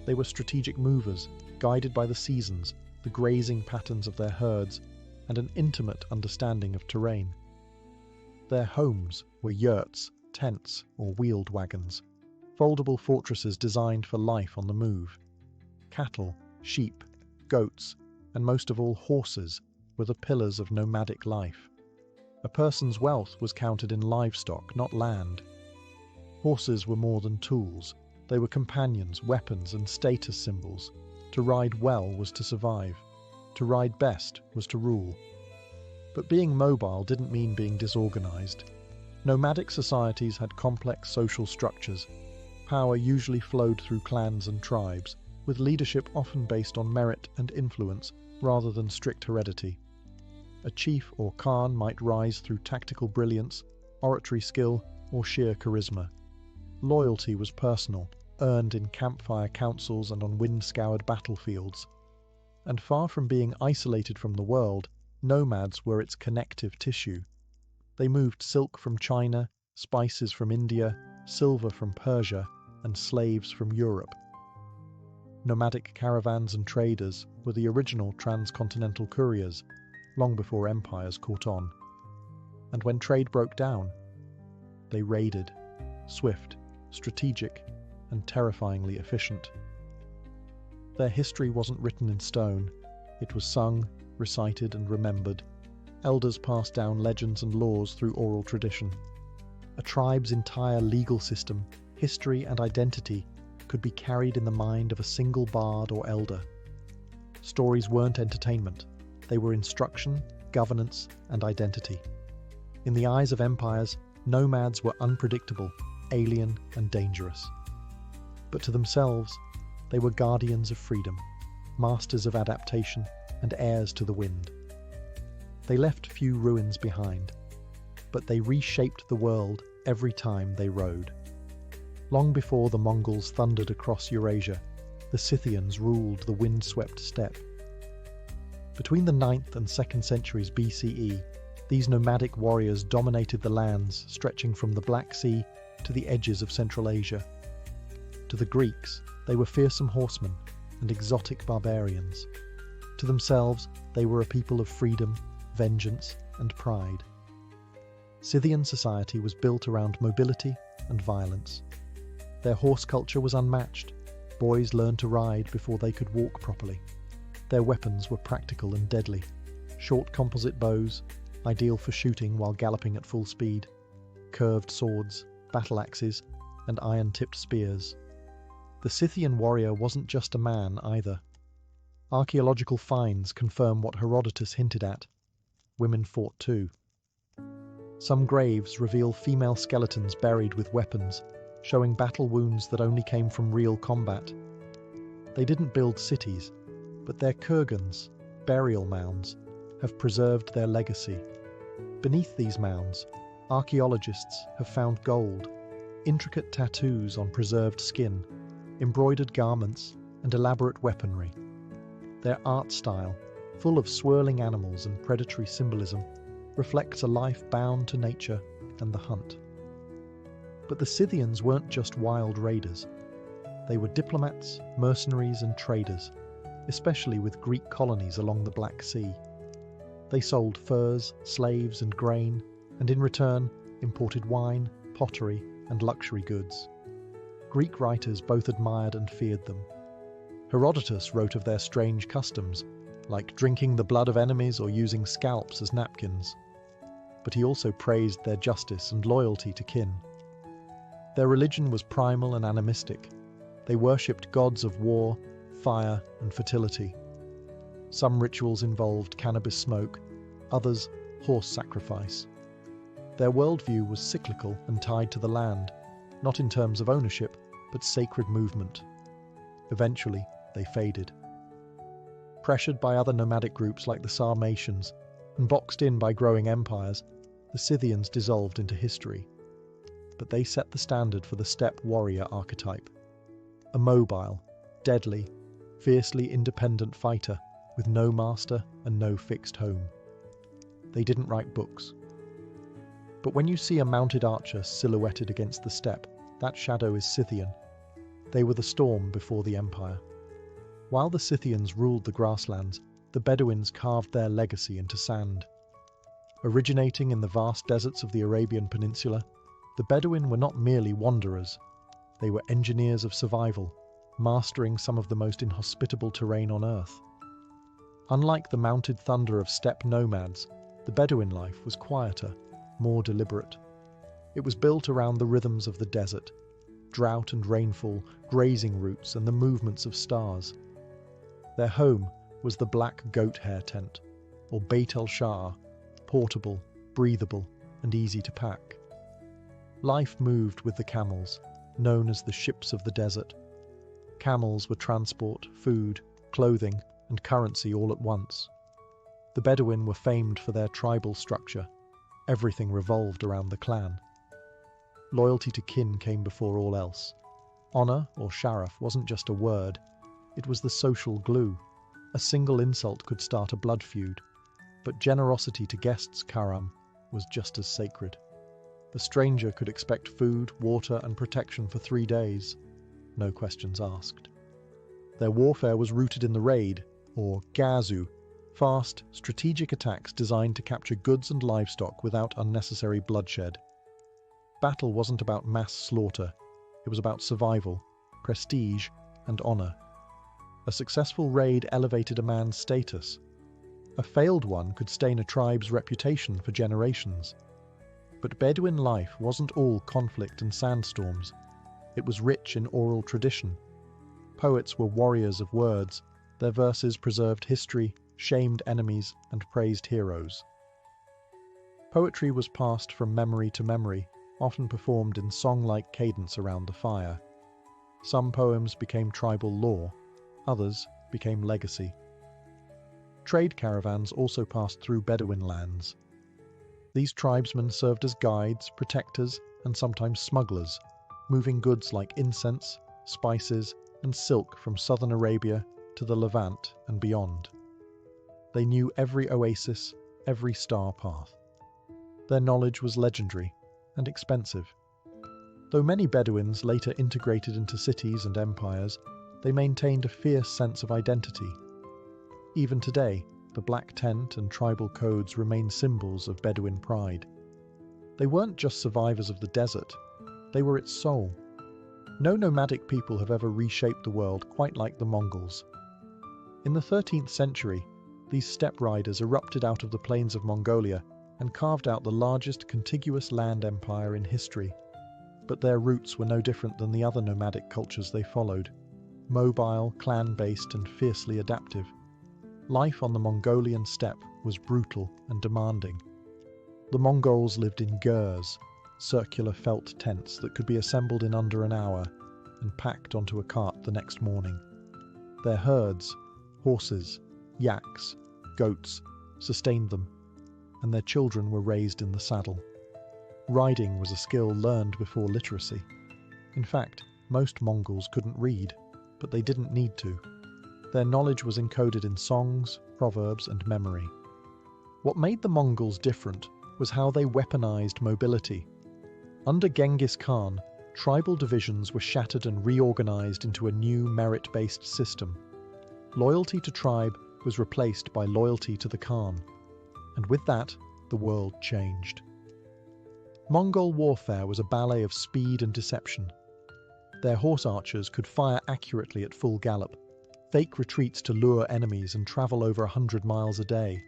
Speaker 1: They were strategic movers, guided by the seasons, the grazing patterns of their herds, and an intimate understanding of terrain. Their homes were yurts, tents, or wheeled wagons, foldable fortresses designed for life on the move. Cattle, sheep, goats, and most of all horses were the pillars of nomadic life. A person's wealth was counted in livestock, not land. Horses were more than tools. They were companions, weapons, and status symbols. To ride well was to survive. To ride best was to rule. But being mobile didn't mean being disorganized. Nomadic societies had complex social structures. Power usually flowed through clans and tribes, with leadership often based on merit and influence rather than strict heredity. A chief or khan might rise through tactical brilliance, oratory skill, or sheer charisma. Loyalty was personal, earned in campfire councils and on wind-scoured battlefields. And far from being isolated from the world, nomads were its connective tissue. They moved silk from China, spices from India, silver from Persia, and slaves from Europe. Nomadic caravans and traders were the original transcontinental couriers, long before empires caught on. And when trade broke down, they raided, swift, strategic, and terrifyingly efficient. Their history wasn't written in stone. It was sung, recited, and remembered. Elders passed down legends and laws through oral tradition. A tribe's entire legal system, history, and identity could be carried in the mind of a single bard or elder. Stories weren't entertainment. They were instruction, governance, and identity. In the eyes of empires, nomads were unpredictable, alien, and dangerous. But to themselves, they were guardians of freedom, masters of adaptation, and heirs to the wind. They left few ruins behind, but they reshaped the world every time they rode. Long before the Mongols thundered across Eurasia, the Scythians ruled the wind-swept steppe. Between the 9th and 2nd centuries BCE, these nomadic warriors dominated the lands stretching from the Black Sea to the edges of Central Asia. To the Greeks, they were fearsome horsemen and exotic barbarians. To themselves, they were a people of freedom, vengeance, and pride. Scythian society was built around mobility and violence. Their horse culture was unmatched. Boys learned to ride before they could walk properly. Their weapons were practical and deadly. Short composite bows, ideal for shooting while galloping at full speed. Curved swords, battle axes, and iron-tipped spears. The Scythian warrior wasn't just a man either. Archaeological finds confirm what Herodotus hinted at. Women fought too. Some graves reveal female skeletons buried with weapons, showing battle wounds that only came from real combat. They didn't build cities, but their kurgans, burial mounds, have preserved their legacy. Beneath these mounds, archaeologists have found gold, intricate tattoos on preserved skin, embroidered garments, and elaborate weaponry. Their art style, full of swirling animals and predatory symbolism, reflects a life bound to nature and the hunt. But the Scythians weren't just wild raiders. They were diplomats, mercenaries, and traders, especially with Greek colonies along the Black Sea. They sold furs, slaves, and grain, and in return imported wine, pottery, and luxury goods. Greek writers both admired and feared them. Herodotus wrote of their strange customs, like drinking the blood of enemies or using scalps as napkins. But he also praised their justice and loyalty to kin. Their religion was primal and animistic. They worshipped gods of war, fire, and fertility. Some rituals involved cannabis smoke, others horse sacrifice. Their worldview was cyclical and tied to the land, not in terms of ownership, but sacred movement. Eventually, they faded. Pressured by other nomadic groups like the Sarmatians, and boxed in by growing empires, the Scythians dissolved into history. But they set the standard for the steppe warrior archetype. A mobile, deadly, fiercely independent fighter with no master and no fixed home. They didn't write books. But when you see a mounted archer silhouetted against the steppe, that shadow is Scythian. They were the storm before the empire. While the Scythians ruled the grasslands, the Bedouins carved their legacy into sand. Originating in the vast deserts of the Arabian Peninsula, the Bedouin were not merely wanderers. They were engineers of survival, mastering some of the most inhospitable terrain on earth. Unlike the mounted thunder of steppe nomads, the Bedouin life was quieter, more deliberate. It was built around the rhythms of the desert, drought and rainfall, grazing routes, and the movements of stars. Their home was the black goat hair tent, or Beit el-Sha'ar, portable, breathable, and easy to pack. Life moved with the camels, known as the ships of the desert. Camels were transport, food, clothing, and currency all at once. The Bedouin were famed for their tribal structure. Everything revolved around the clan. Loyalty to kin came before all else. Honor, or sharaf, wasn't just a word. It was the social glue. A single insult could start a blood feud. But generosity to guests, karam, was just as sacred. A stranger could expect food, water, and protection for 3 days. No questions asked. Their warfare was rooted in the raid, or gazu, fast, strategic attacks designed to capture goods and livestock without unnecessary bloodshed. Battle wasn't about mass slaughter. It was about survival, prestige, and honor. A successful raid elevated a man's status. A failed one could stain a tribe's reputation for generations. But Bedouin life wasn't all conflict and sandstorms. It was rich in oral tradition. Poets were warriors of words. Their verses preserved history, shamed enemies, and praised heroes. Poetry was passed from memory to memory, often performed in song-like cadence around the fire. Some poems became tribal lore, others became legacy. Trade caravans also passed through Bedouin lands. These tribesmen served as guides, protectors, and sometimes smugglers, moving goods like incense, spices, and silk from southern Arabia to the Levant and beyond. They knew every oasis, every star path. Their knowledge was legendary and expensive. Though many Bedouins later integrated into cities and empires, they maintained a fierce sense of identity. Even today, the black tent and tribal codes remain symbols of Bedouin pride. They weren't just survivors of the desert, they were its soul. No nomadic people have ever reshaped the world quite like the Mongols. In the 13th century, these steppe riders erupted out of the plains of Mongolia and carved out the largest contiguous land empire in history. But their roots were no different than the other nomadic cultures they followed. Mobile, clan-based, and fiercely adaptive. Life on the Mongolian steppe was brutal and demanding. The Mongols lived in gurs, circular felt tents that could be assembled in under an hour and packed onto a cart the next morning. Their herds, horses, yaks, goats, sustained them, and their children were raised in the saddle. Riding was a skill learned before literacy. In fact, most Mongols couldn't read, but they didn't need to. Their knowledge was encoded in songs, proverbs, and memory. What made the Mongols different was how they weaponized mobility. Under Genghis Khan, tribal divisions were shattered and reorganized into a new merit-based system. Loyalty to tribe was replaced by loyalty to the Khan, and with that, the world changed. Mongol warfare was a ballet of speed and deception. Their horse archers could fire accurately at full gallop, fake retreats to lure enemies and travel over 100 miles a day.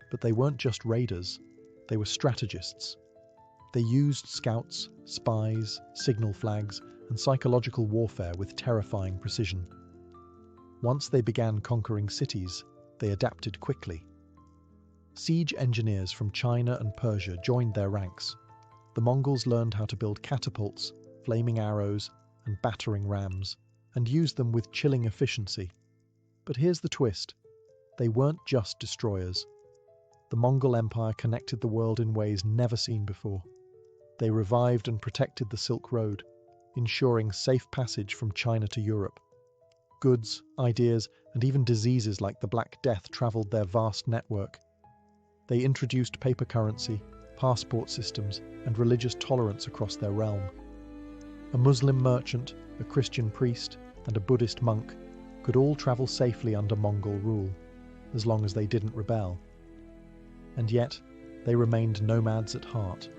Speaker 1: But they weren't just raiders, they were strategists. They used scouts, spies, signal flags, and psychological warfare with terrifying precision. Once they began conquering cities, they adapted quickly. Siege engineers from China and Persia joined their ranks. The Mongols learned how to build catapults, flaming arrows, and battering rams, and used them with chilling efficiency. But here's the twist. They weren't just destroyers. The Mongol Empire connected the world in ways never seen before. They revived and protected the Silk Road, ensuring safe passage from China to Europe. Goods, ideas, and even diseases like the Black Death traveled their vast network. They introduced paper currency, passport systems, and religious tolerance across their realm. A Muslim merchant, a Christian priest, and a Buddhist monk could all travel safely under Mongol rule, as long as they didn't rebel. And yet, they remained nomads at heart.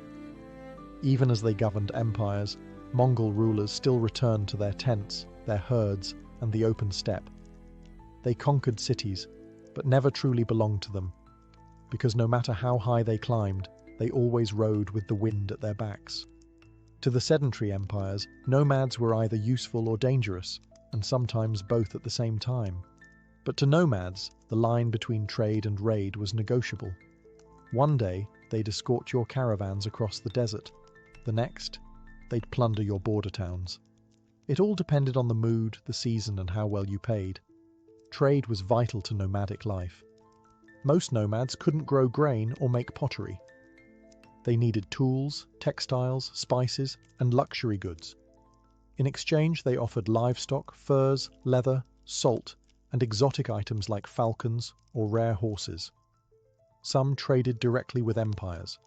Speaker 1: Even as they governed empires, Mongol rulers still returned to their tents, their herds, and the open steppe. They conquered cities, but never truly belonged to them, because no matter how high they climbed, they always rode with the wind at their backs. To the sedentary empires, nomads were either useful or dangerous, and sometimes both at the same time. But to nomads, the line between trade and raid was negotiable. One day, they'd escort your caravans across the desert. The next, they'd plunder your border towns. It all depended on the mood, the season, and how well you paid. Trade was vital to nomadic life. Most nomads couldn't grow grain or make pottery. They needed tools, textiles, spices, and luxury goods. In exchange, they offered livestock, furs, leather, salt, and exotic items like falcons or rare horses. Some traded directly with empires.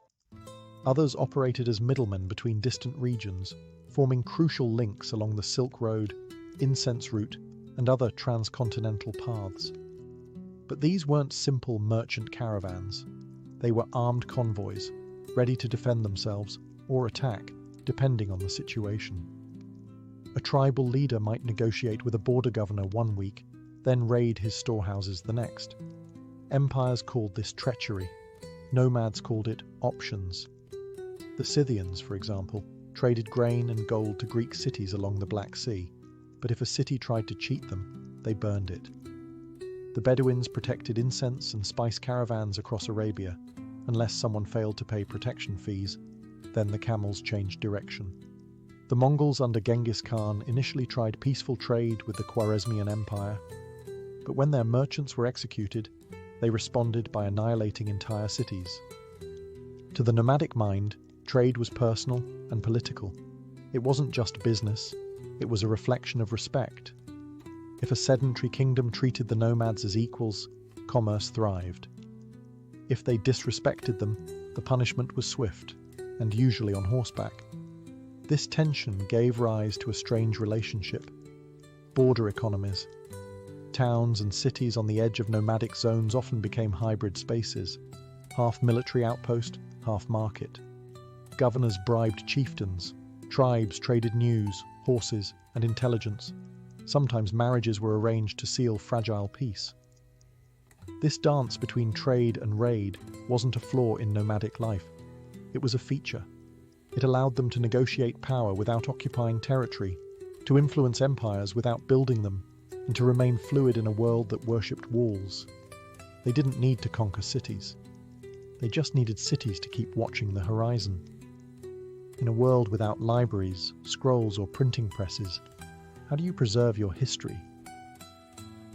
Speaker 1: Others operated as middlemen between distant regions, forming crucial links along the Silk Road, incense route, and other transcontinental paths. But these weren't simple merchant caravans. They were armed convoys, ready to defend themselves or attack, depending on the situation. A tribal leader might negotiate with a border governor one week, then raid his storehouses the next. Empires called this treachery. Nomads called it options. The Scythians, for example, traded grain and gold to Greek cities along the Black Sea, but if a city tried to cheat them, they burned it. The Bedouins protected incense and spice caravans across Arabia. Unless someone failed to pay protection fees, then the camels changed direction. The Mongols under Genghis Khan initially tried peaceful trade with the Khwarezmian Empire, but when their merchants were executed, they responded by annihilating entire cities. To the nomadic mind, trade was personal and political. It wasn't just business, it was a reflection of respect. If a sedentary kingdom treated the nomads as equals, commerce thrived. If they disrespected them, the punishment was swift, and usually on horseback. This tension gave rise to a strange relationship. Border economies. Towns and cities on the edge of nomadic zones often became hybrid spaces, half military outpost, half market. Governors bribed chieftains, tribes traded news, horses, and intelligence. Sometimes marriages were arranged to seal fragile peace. This dance between trade and raid wasn't a flaw in nomadic life. It was a feature. It allowed them to negotiate power without occupying territory, to influence empires without building them, and to remain fluid in a world that worshipped walls. They didn't need to conquer cities. They just needed cities to keep watching the horizon. In a world without libraries, scrolls, or printing presses, how do you preserve your history?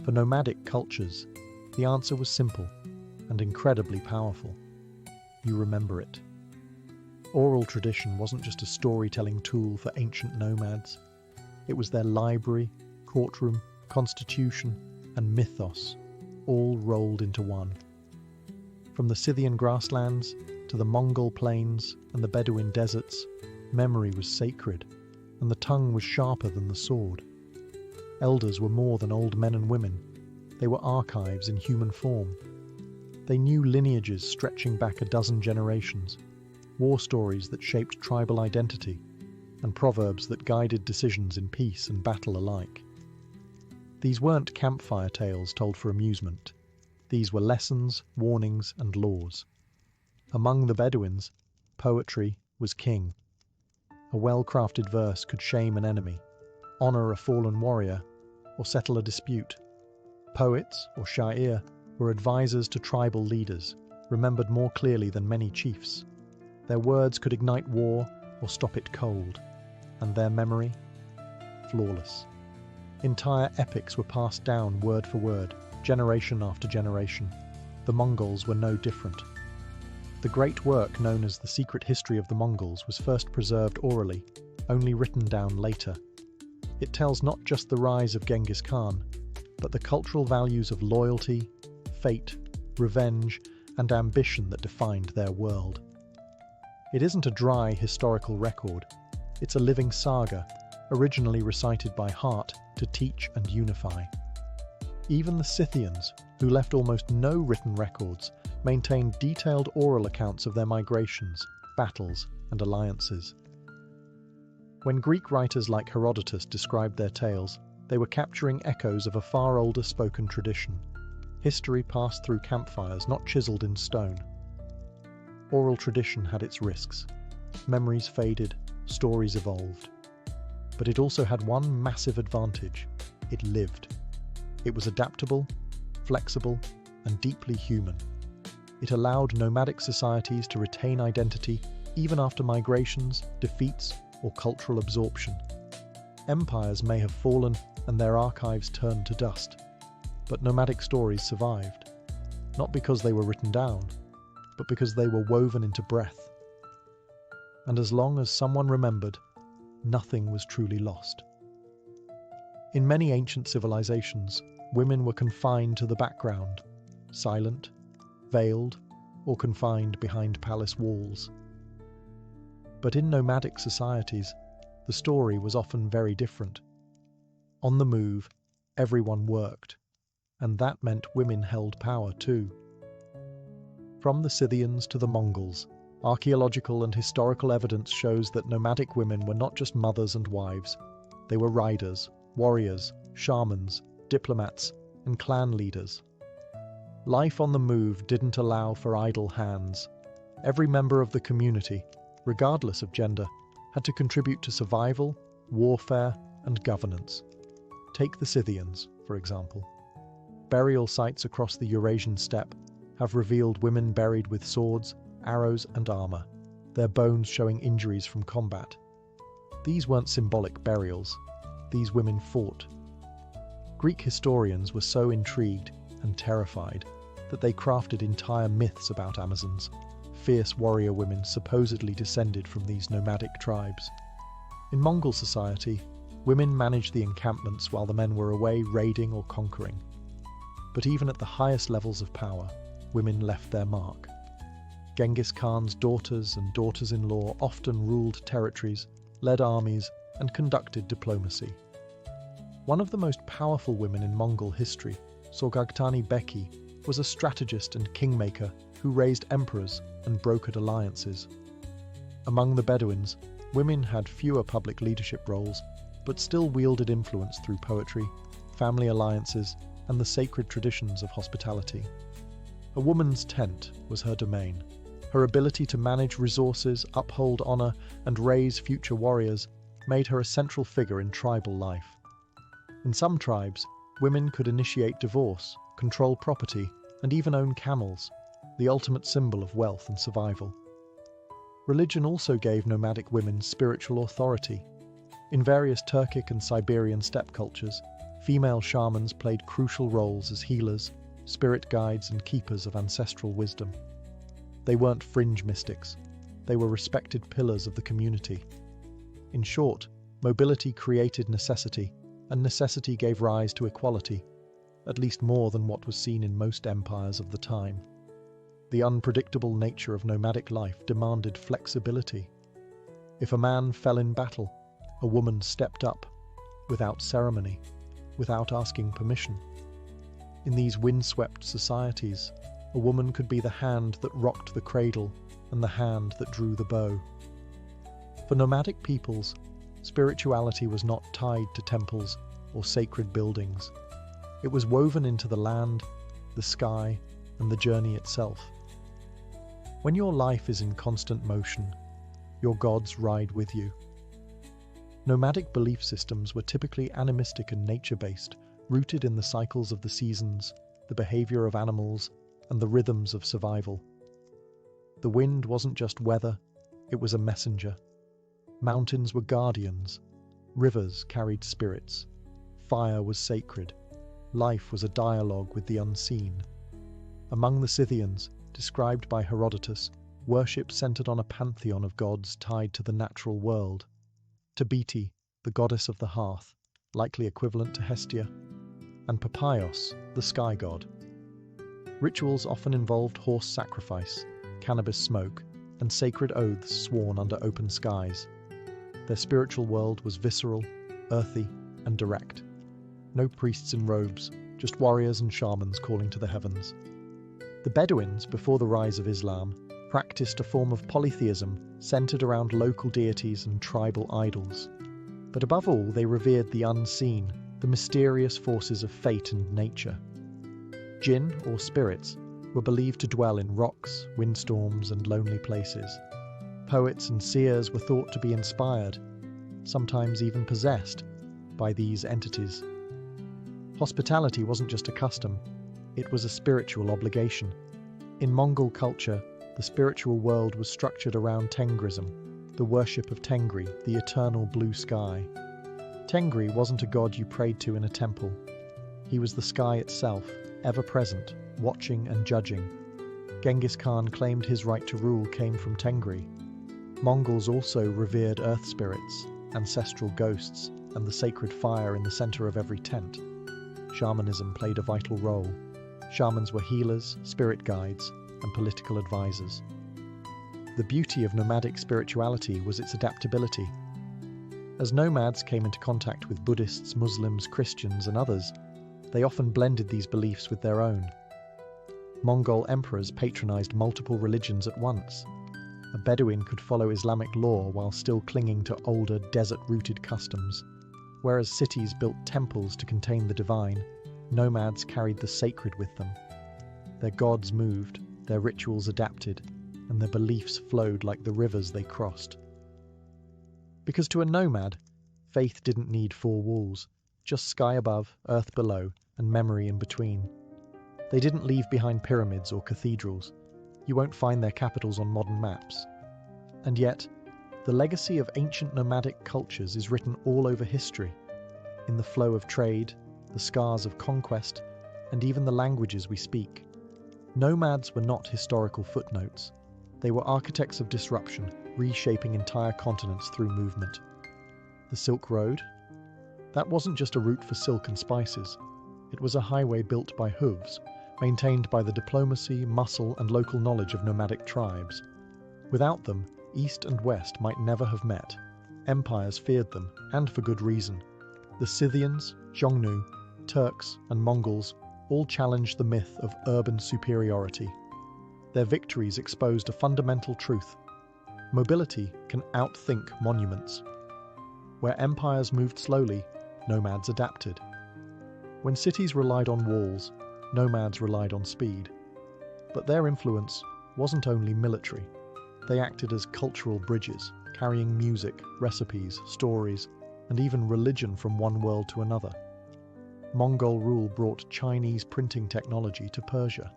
Speaker 1: For nomadic cultures, the answer was simple and incredibly powerful. You remember it. Oral tradition wasn't just a storytelling tool for ancient nomads. It was their library, courtroom, constitution, and mythos, all rolled into one. From the Scythian grasslands to the Mongol plains and the Bedouin deserts, memory was sacred, and the tongue was sharper than the sword. Elders were more than old men and women. They were archives in human form. They knew lineages stretching back a dozen generations, war stories that shaped tribal identity, and proverbs that guided decisions in peace and battle alike. These weren't campfire tales told for amusement. These were lessons, warnings, and laws. Among the Bedouins, poetry was king. A well-crafted verse could shame an enemy, honor a fallen warrior, or settle a dispute. Poets, or sha'ir, were advisors to tribal leaders, remembered more clearly than many chiefs. Their words could ignite war or stop it cold, and their memory, flawless. Entire epics were passed down word for word, generation after generation. The Mongols were no different. The great work known as The Secret History of the Mongols was first preserved orally, only written down later. It tells not just the rise of Genghis Khan, but the cultural values of loyalty, fate, revenge, and ambition that defined their world. It isn't a dry historical record. It's a living saga, originally recited by heart to teach and unify. Even the Scythians, who left almost no written records, maintained detailed oral accounts of their migrations, battles, and alliances. When Greek writers like Herodotus described their tales, they were capturing echoes of a far older spoken tradition. History passed through campfires, not chiseled in stone. Oral tradition had its risks. Memories faded, stories evolved. But it also had one massive advantage. It lived. It was adaptable, flexible, and deeply human. It allowed nomadic societies to retain identity even after migrations, defeats, or cultural absorption. Empires may have fallen and their archives turned to dust, but nomadic stories survived, not because they were written down, but because they were woven into breath. And as long as someone remembered, nothing was truly lost. In many ancient civilizations, women were confined to the background, silent, veiled, or confined behind palace walls. But in nomadic societies, the story was often very different. On the move, everyone worked, and that meant women held power too. From the Scythians to the Mongols, archaeological and historical evidence shows that nomadic women were not just mothers and wives. They were riders, warriors, shamans, diplomats, and clan leaders. Life on the move didn't allow for idle hands. Every member of the community, regardless of gender, had to contribute to survival, warfare, and governance. Take the Scythians, for example. Burial sites across the Eurasian steppe have revealed women buried with swords, arrows, and armor, their bones showing injuries from combat. These weren't symbolic burials. These women fought. Greek historians were so intrigued and terrified that they crafted entire myths about Amazons, fierce warrior women supposedly descended from these nomadic tribes. In Mongol society, women managed the encampments while the men were away raiding or conquering. But even at the highest levels of power, women left their mark. Genghis Khan's daughters and daughters-in-law often ruled territories, led armies, and conducted diplomacy. One of the most powerful women in Mongol history, Sorghaghtani Beki, was a strategist and kingmaker who raised emperors and brokered alliances. Among the Bedouins, women had fewer public leadership roles, but still wielded influence through poetry, family alliances, and the sacred traditions of hospitality. A woman's tent was her domain. Her ability to manage resources, uphold honor, and raise future warriors made her a central figure in tribal life. In some tribes, women could initiate divorce, control property, and even own camels, the ultimate symbol of wealth and survival. Religion also gave nomadic women spiritual authority. In various Turkic and Siberian steppe cultures, Female shamans played crucial roles as healers, spirit guides, and keepers of ancestral wisdom. They weren't fringe mystics. They were respected pillars of the community. In short, mobility created necessity, and necessity gave rise to equality, at least more than what was seen in most empires of the time. The unpredictable nature of nomadic life demanded flexibility. If a man fell in battle, a woman stepped up, without ceremony, without asking permission. In these windswept societies, a woman could be the hand that rocked the cradle and the hand that drew the bow. For nomadic peoples, spirituality was not tied to temples or sacred buildings. It was woven into the land, the sky, and the journey itself. When your life is in constant motion, your gods ride with you. Nomadic belief systems were typically animistic and nature-based, rooted in the cycles of the seasons, the behavior of animals, and the rhythms of survival. The wind wasn't just weather, it was a messenger. Mountains were guardians, rivers carried spirits, fire was sacred, life was a dialogue with the unseen. Among the Scythians, described by Herodotus, worship centered on a pantheon of gods tied to the natural world. Tabiti, the goddess of the hearth, likely equivalent to Hestia, and Papaios, the sky god. Rituals often involved horse sacrifice, cannabis smoke, and sacred oaths sworn under open skies. Their spiritual world was visceral, earthy, and direct. No priests in robes, just warriors and shamans calling to the heavens. The Bedouins, before the rise of Islam, practiced a form of polytheism centered around local deities and tribal idols. But above all, they revered the unseen, the mysterious forces of fate and nature. Jinn, or spirits, were believed to dwell in rocks, windstorms, and lonely places. Poets and seers were thought to be inspired, sometimes even possessed, by these entities. Hospitality wasn't just a custom, it was a spiritual obligation. In Mongol culture, the spiritual world was structured around Tengrism, the worship of Tengri, the eternal blue sky. Tengri wasn't a god you prayed to in a temple. He was the sky itself, ever present, watching and judging. Genghis Khan claimed his right to rule came from Tengri. Mongols also revered earth spirits, ancestral ghosts, and the sacred fire in the center of every tent. Shamanism played a vital role. Shamans were healers, spirit guides, and political advisors. The beauty of nomadic spirituality was its adaptability. As nomads came into contact with Buddhists, Muslims, Christians, and others, they often blended these beliefs with their own. Mongol emperors patronized multiple religions at once. A Bedouin could follow Islamic law while still clinging to older, desert-rooted customs. Whereas cities built temples to contain the divine, nomads carried the sacred with them. Their gods moved, their rituals adapted, and their beliefs flowed like the rivers they crossed. Because to a nomad, faith didn't need four walls, just sky above, earth below, and memory in between. They didn't leave behind pyramids or cathedrals. You won't find their capitals on modern maps. And yet, the legacy of ancient nomadic cultures is written all over history, in the flow of trade, the scars of conquest, and even the languages we speak. Nomads were not historical footnotes. They were architects of disruption, reshaping entire continents through movement. The Silk Road? That wasn't just a route for silk and spices. It was a highway built by hooves, maintained by the diplomacy, muscle, and local knowledge of nomadic tribes. Without them, East and West might never have met. Empires feared them, and for good reason. The Scythians, Xiongnu, Turks, and Mongols all challenged the myth of urban superiority. Their victories exposed a fundamental truth. Mobility can outthink monuments. Where empires moved slowly, nomads adapted. When cities relied on walls, nomads relied on speed. But their influence wasn't only military. They acted as cultural bridges, carrying music, recipes, stories, and even religion from one world to another. Mongol rule brought Chinese printing technology to Persia.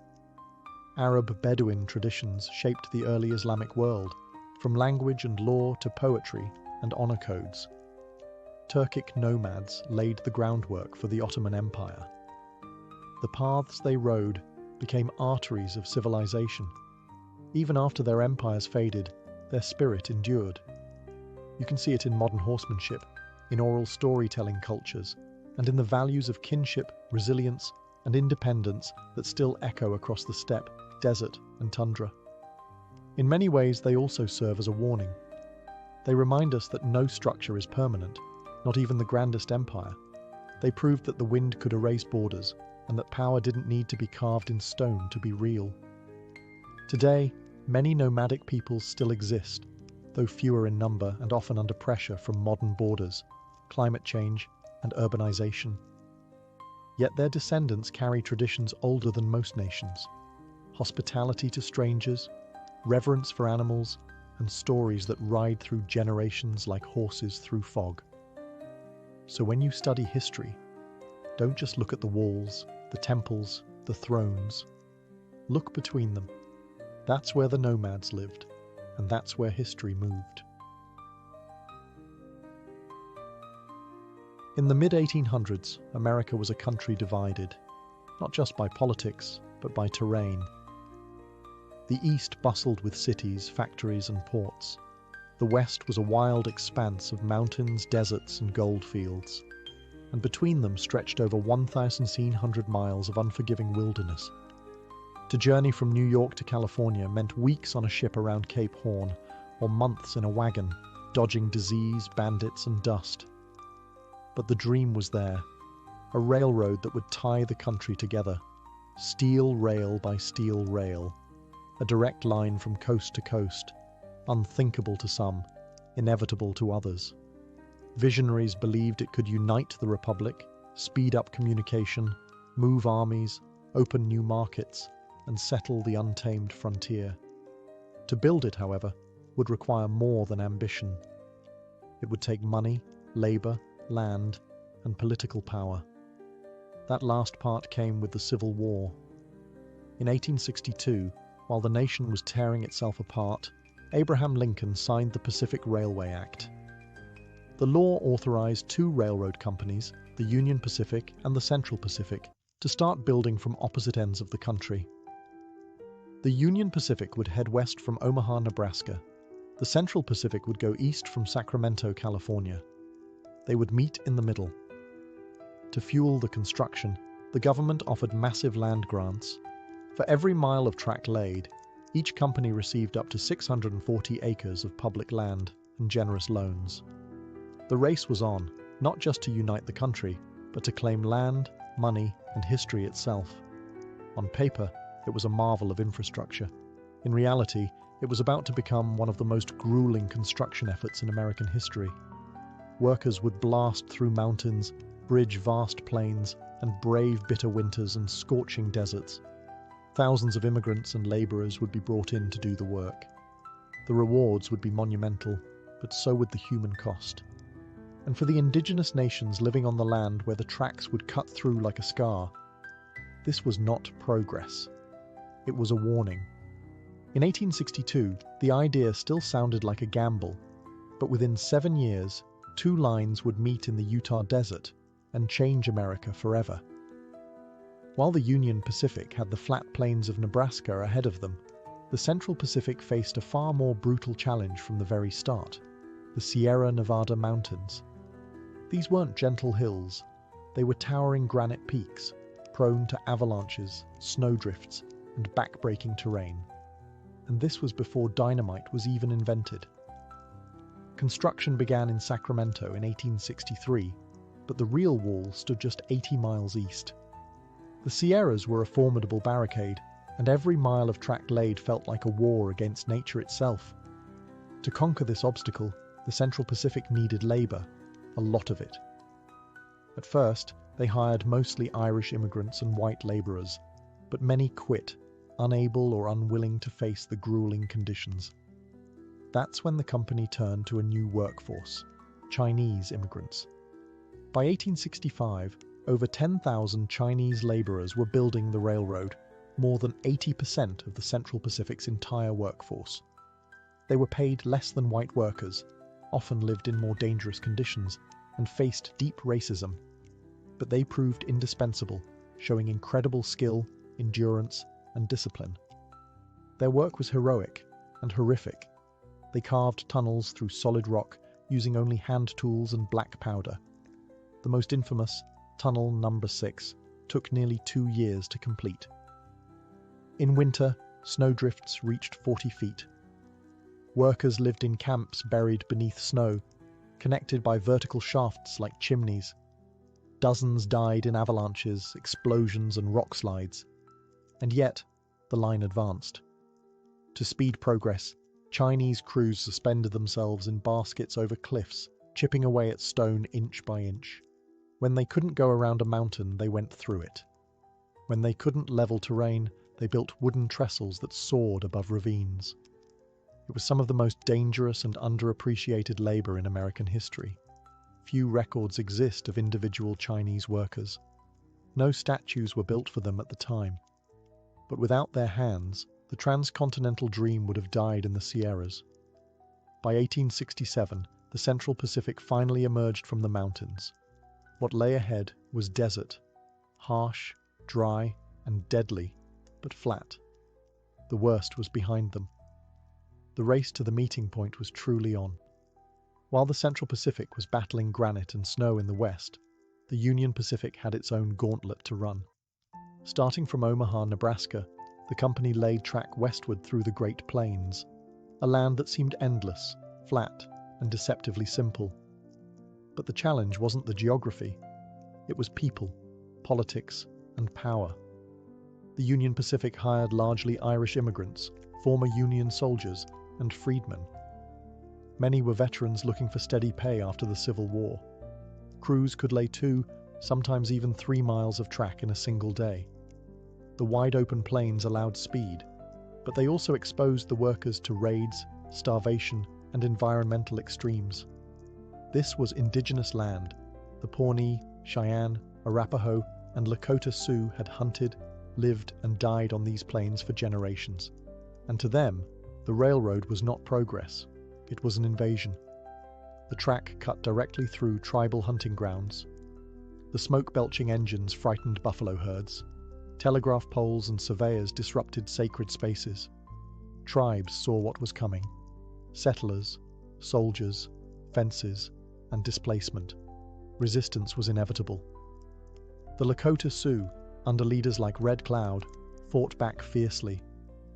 Speaker 1: Arab Bedouin traditions shaped the early Islamic world, from language and law to poetry and honor codes. Turkic nomads laid the groundwork for the Ottoman Empire. The paths they rode became arteries of civilization. Even after their empires faded, their spirit endured. You can see it in modern horsemanship, in oral storytelling cultures, and in the values of kinship, resilience, and independence that still echo across the steppe, desert, and tundra. In many ways, they also serve as a warning. They remind us that no structure is permanent, not even the grandest empire. They proved that the wind could erase borders, and that power didn't need to be carved in stone to be real. Today, many nomadic peoples still exist, though fewer in number and often under pressure from modern borders, climate change, and urbanization. Yet their descendants carry traditions older than most nations: hospitality to strangers, reverence for animals, and stories that ride through generations like horses through fog. So when you study history, don't just look at the walls, the temples, the thrones. Look between them. That's where the nomads lived, and that's where history moved. In the mid-1800s, America was a country divided, not just by politics, but by terrain. The East bustled with cities, factories, and ports. The West was a wild expanse of mountains, deserts, and gold fields. And between them stretched over 1,700 miles of unforgiving wilderness. To journey from New York to California meant weeks on a ship around Cape Horn, or months in a wagon, dodging disease, bandits, and dust. But the dream was there, a railroad that would tie the country together, steel rail by steel rail, a direct line from coast to coast, unthinkable to some, inevitable to others. Visionaries believed it could unite the Republic, speed up communication, move armies, open new markets, and settle the untamed frontier. To build it, however, would require more than ambition. It would take money, labor, land, and political power. That last part came with the Civil War. In 1862, while the nation was tearing itself apart, Abraham Lincoln signed the Pacific Railway Act. The law authorized two railroad companies, the Union Pacific and the Central Pacific, to start building from opposite ends of the country. The Union Pacific would head west from Omaha, Nebraska. The Central Pacific would go east from Sacramento, California. They would meet in the middle. To fuel the construction, the government offered massive land grants. For every mile of track laid, each company received up to 640 acres of public land and generous loans. The race was on, not just to unite the country, but to claim land, money, and history itself. On paper, it was a marvel of infrastructure. In reality, it was about to become one of the most grueling construction efforts in American history. Workers would blast through mountains, bridge vast plains, and brave bitter winters and scorching deserts. Thousands of immigrants and laborers would be brought in to do the work. The rewards would be monumental, but so would the human cost. And for the indigenous nations living on the land where the tracks would cut through like a scar, this was not progress. It was a warning. In 1862, the idea still sounded like a gamble, but within 7 years, two lines would meet in the Utah desert and change America forever. While the Union Pacific had the flat plains of Nebraska ahead of them, the Central Pacific faced a far more brutal challenge from the very start: the Sierra Nevada mountains. These weren't gentle hills. They were towering granite peaks, prone to avalanches, snowdrifts, and back-breaking terrain. And this was before dynamite was even invented. Construction began in Sacramento in 1863, but the real wall stood just 80 miles east. The Sierras were a formidable barricade, and every mile of track laid felt like a war against nature itself. To conquer this obstacle, the Central Pacific needed labor, a lot of it. At first, they hired mostly Irish immigrants and white laborers, but many quit, unable or unwilling to face the grueling conditions. That's when the company turned to a new workforce: Chinese immigrants. By 1865, over 10,000 Chinese laborers were building the railroad, more than 80% of the Central Pacific's entire workforce. They were paid less than white workers, often lived in more dangerous conditions, and faced deep racism, but they proved indispensable, showing incredible skill, endurance, and discipline. Their work was heroic and horrific. They carved tunnels through solid rock using only hand tools and black powder. The most infamous, Tunnel Number 6, took nearly 2 years to complete. In winter, snowdrifts reached 40 feet. Workers lived in camps buried beneath snow, connected by vertical shafts like chimneys. Dozens died in avalanches, explosions, and rock slides. And yet, the line advanced. To speed progress, Chinese crews suspended themselves in baskets over cliffs, chipping away at stone inch by inch. When they couldn't go around a mountain, they went through it. When they couldn't level terrain, they built wooden trestles that soared above ravines. It was some of the most dangerous and underappreciated labor in American history. Few records exist of individual Chinese workers. No statues were built for them at the time. But without their hands, the transcontinental dream would have died in the Sierras. By 1867, the Central Pacific finally emerged from the mountains. What lay ahead was desert, harsh, dry, and deadly, but flat. The worst was behind them. The race to the meeting point was truly on. While the Central Pacific was battling granite and snow in the west, the Union Pacific had its own gauntlet to run. Starting from Omaha, Nebraska, the company laid track westward through the Great Plains, a land that seemed endless, flat, and deceptively simple. But the challenge wasn't the geography. It was people, politics, and power. The Union Pacific hired largely Irish immigrants, former Union soldiers, and freedmen. Many were veterans looking for steady pay after the Civil War. Crews could lay 2, sometimes even 3 miles of track in a single day. The wide-open plains allowed speed, but they also exposed the workers to raids, starvation, and environmental extremes. This was indigenous land. The Pawnee, Cheyenne, Arapaho, and Lakota Sioux had hunted, lived, and died on these plains for generations. And to them, the railroad was not progress. It was an invasion. The track cut directly through tribal hunting grounds. The smoke-belching engines frightened buffalo herds. Telegraph poles and surveyors disrupted sacred spaces. Tribes saw what was coming. Settlers, soldiers, fences, and displacement. Resistance was inevitable. The Lakota Sioux, under leaders like Red Cloud, fought back fiercely.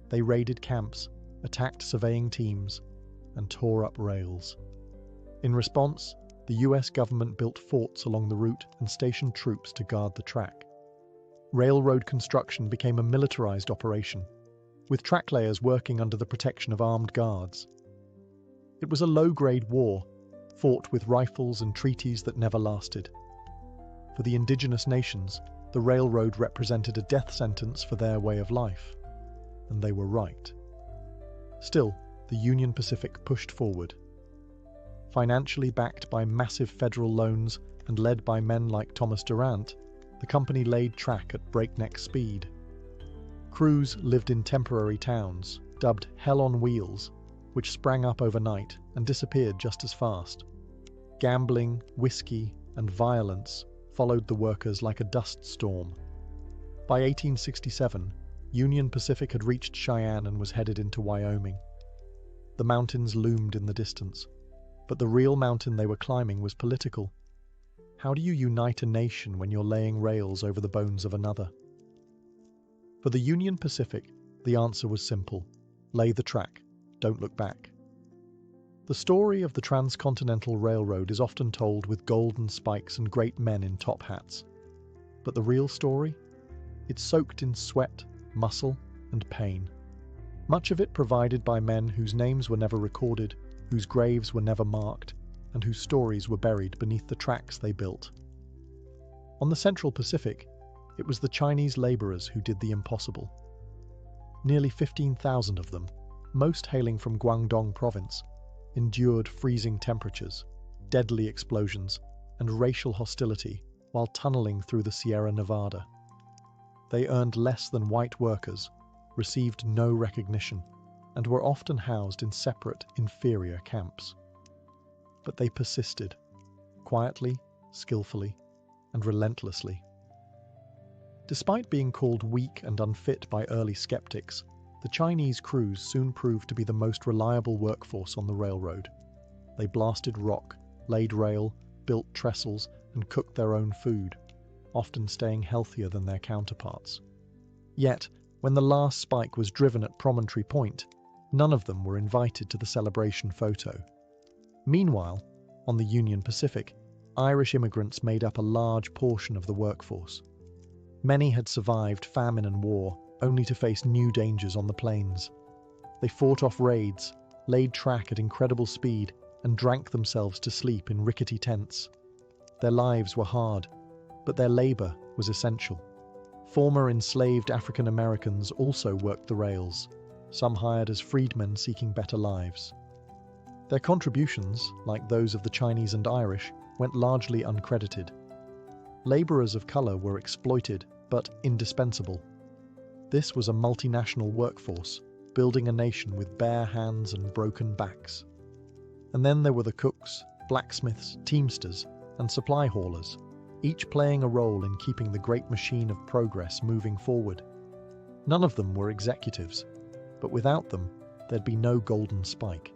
Speaker 1: They raided camps, attacked surveying teams, and tore up rails. In response, the US government built forts along the route and stationed troops to guard the track. Railroad construction became a militarized operation, with track layers working under the protection of armed guards. It was a low-grade war, fought with rifles and treaties that never lasted. For the indigenous nations, the railroad represented a death sentence for their way of life, and they were right. Still, the Union Pacific pushed forward. Financially backed by massive federal loans and led by men like Thomas Durant, the company laid track at breakneck speed. Crews lived in temporary towns, dubbed Hell on Wheels, which sprang up overnight and disappeared just as fast. Gambling, whiskey, and violence followed the workers like a dust storm. By 1867, Union Pacific had reached Cheyenne and was headed into Wyoming. The mountains loomed in the distance, but the real mountain they were climbing was political. How do you unite a nation when you're laying rails over the bones of another? For the Union Pacific, the answer was simple. Lay the track, don't look back. The story of the Transcontinental Railroad is often told with golden spikes and great men in top hats. But the real story? It's soaked in sweat, muscle, and pain. Much of it provided by men whose names were never recorded, whose graves were never marked, and whose stories were buried beneath the tracks they built. On the Central Pacific, it was the Chinese laborers who did the impossible. Nearly 15,000 of them, most hailing from Guangdong province, endured freezing temperatures, deadly explosions, and racial hostility while tunneling through the Sierra Nevada. They earned less than white workers, received no recognition, and were often housed in separate, inferior camps. But they persisted, quietly, skillfully, and relentlessly. Despite being called weak and unfit by early skeptics, the Chinese crews soon proved to be the most reliable workforce on the railroad. They blasted rock, laid rail, built trestles, and cooked their own food, often staying healthier than their counterparts. Yet, when the last spike was driven at Promontory Point, none of them were invited to the celebration photo. Meanwhile, on the Union Pacific, Irish immigrants made up a large portion of the workforce. Many had survived famine and war, only to face new dangers on the plains. They fought off raids, laid track at incredible speed, and drank themselves to sleep in rickety tents. Their lives were hard, but their labor was essential. Former enslaved African Americans also worked the rails, some hired as freedmen seeking better lives. Their contributions, like those of the Chinese and Irish, went largely uncredited. Laborers of color were exploited, but indispensable. This was a multinational workforce, building a nation with bare hands and broken backs. And then there were the cooks, blacksmiths, teamsters, and supply haulers, each playing a role in keeping the great machine of progress moving forward. None of them were executives, but without them, there'd be no golden spike.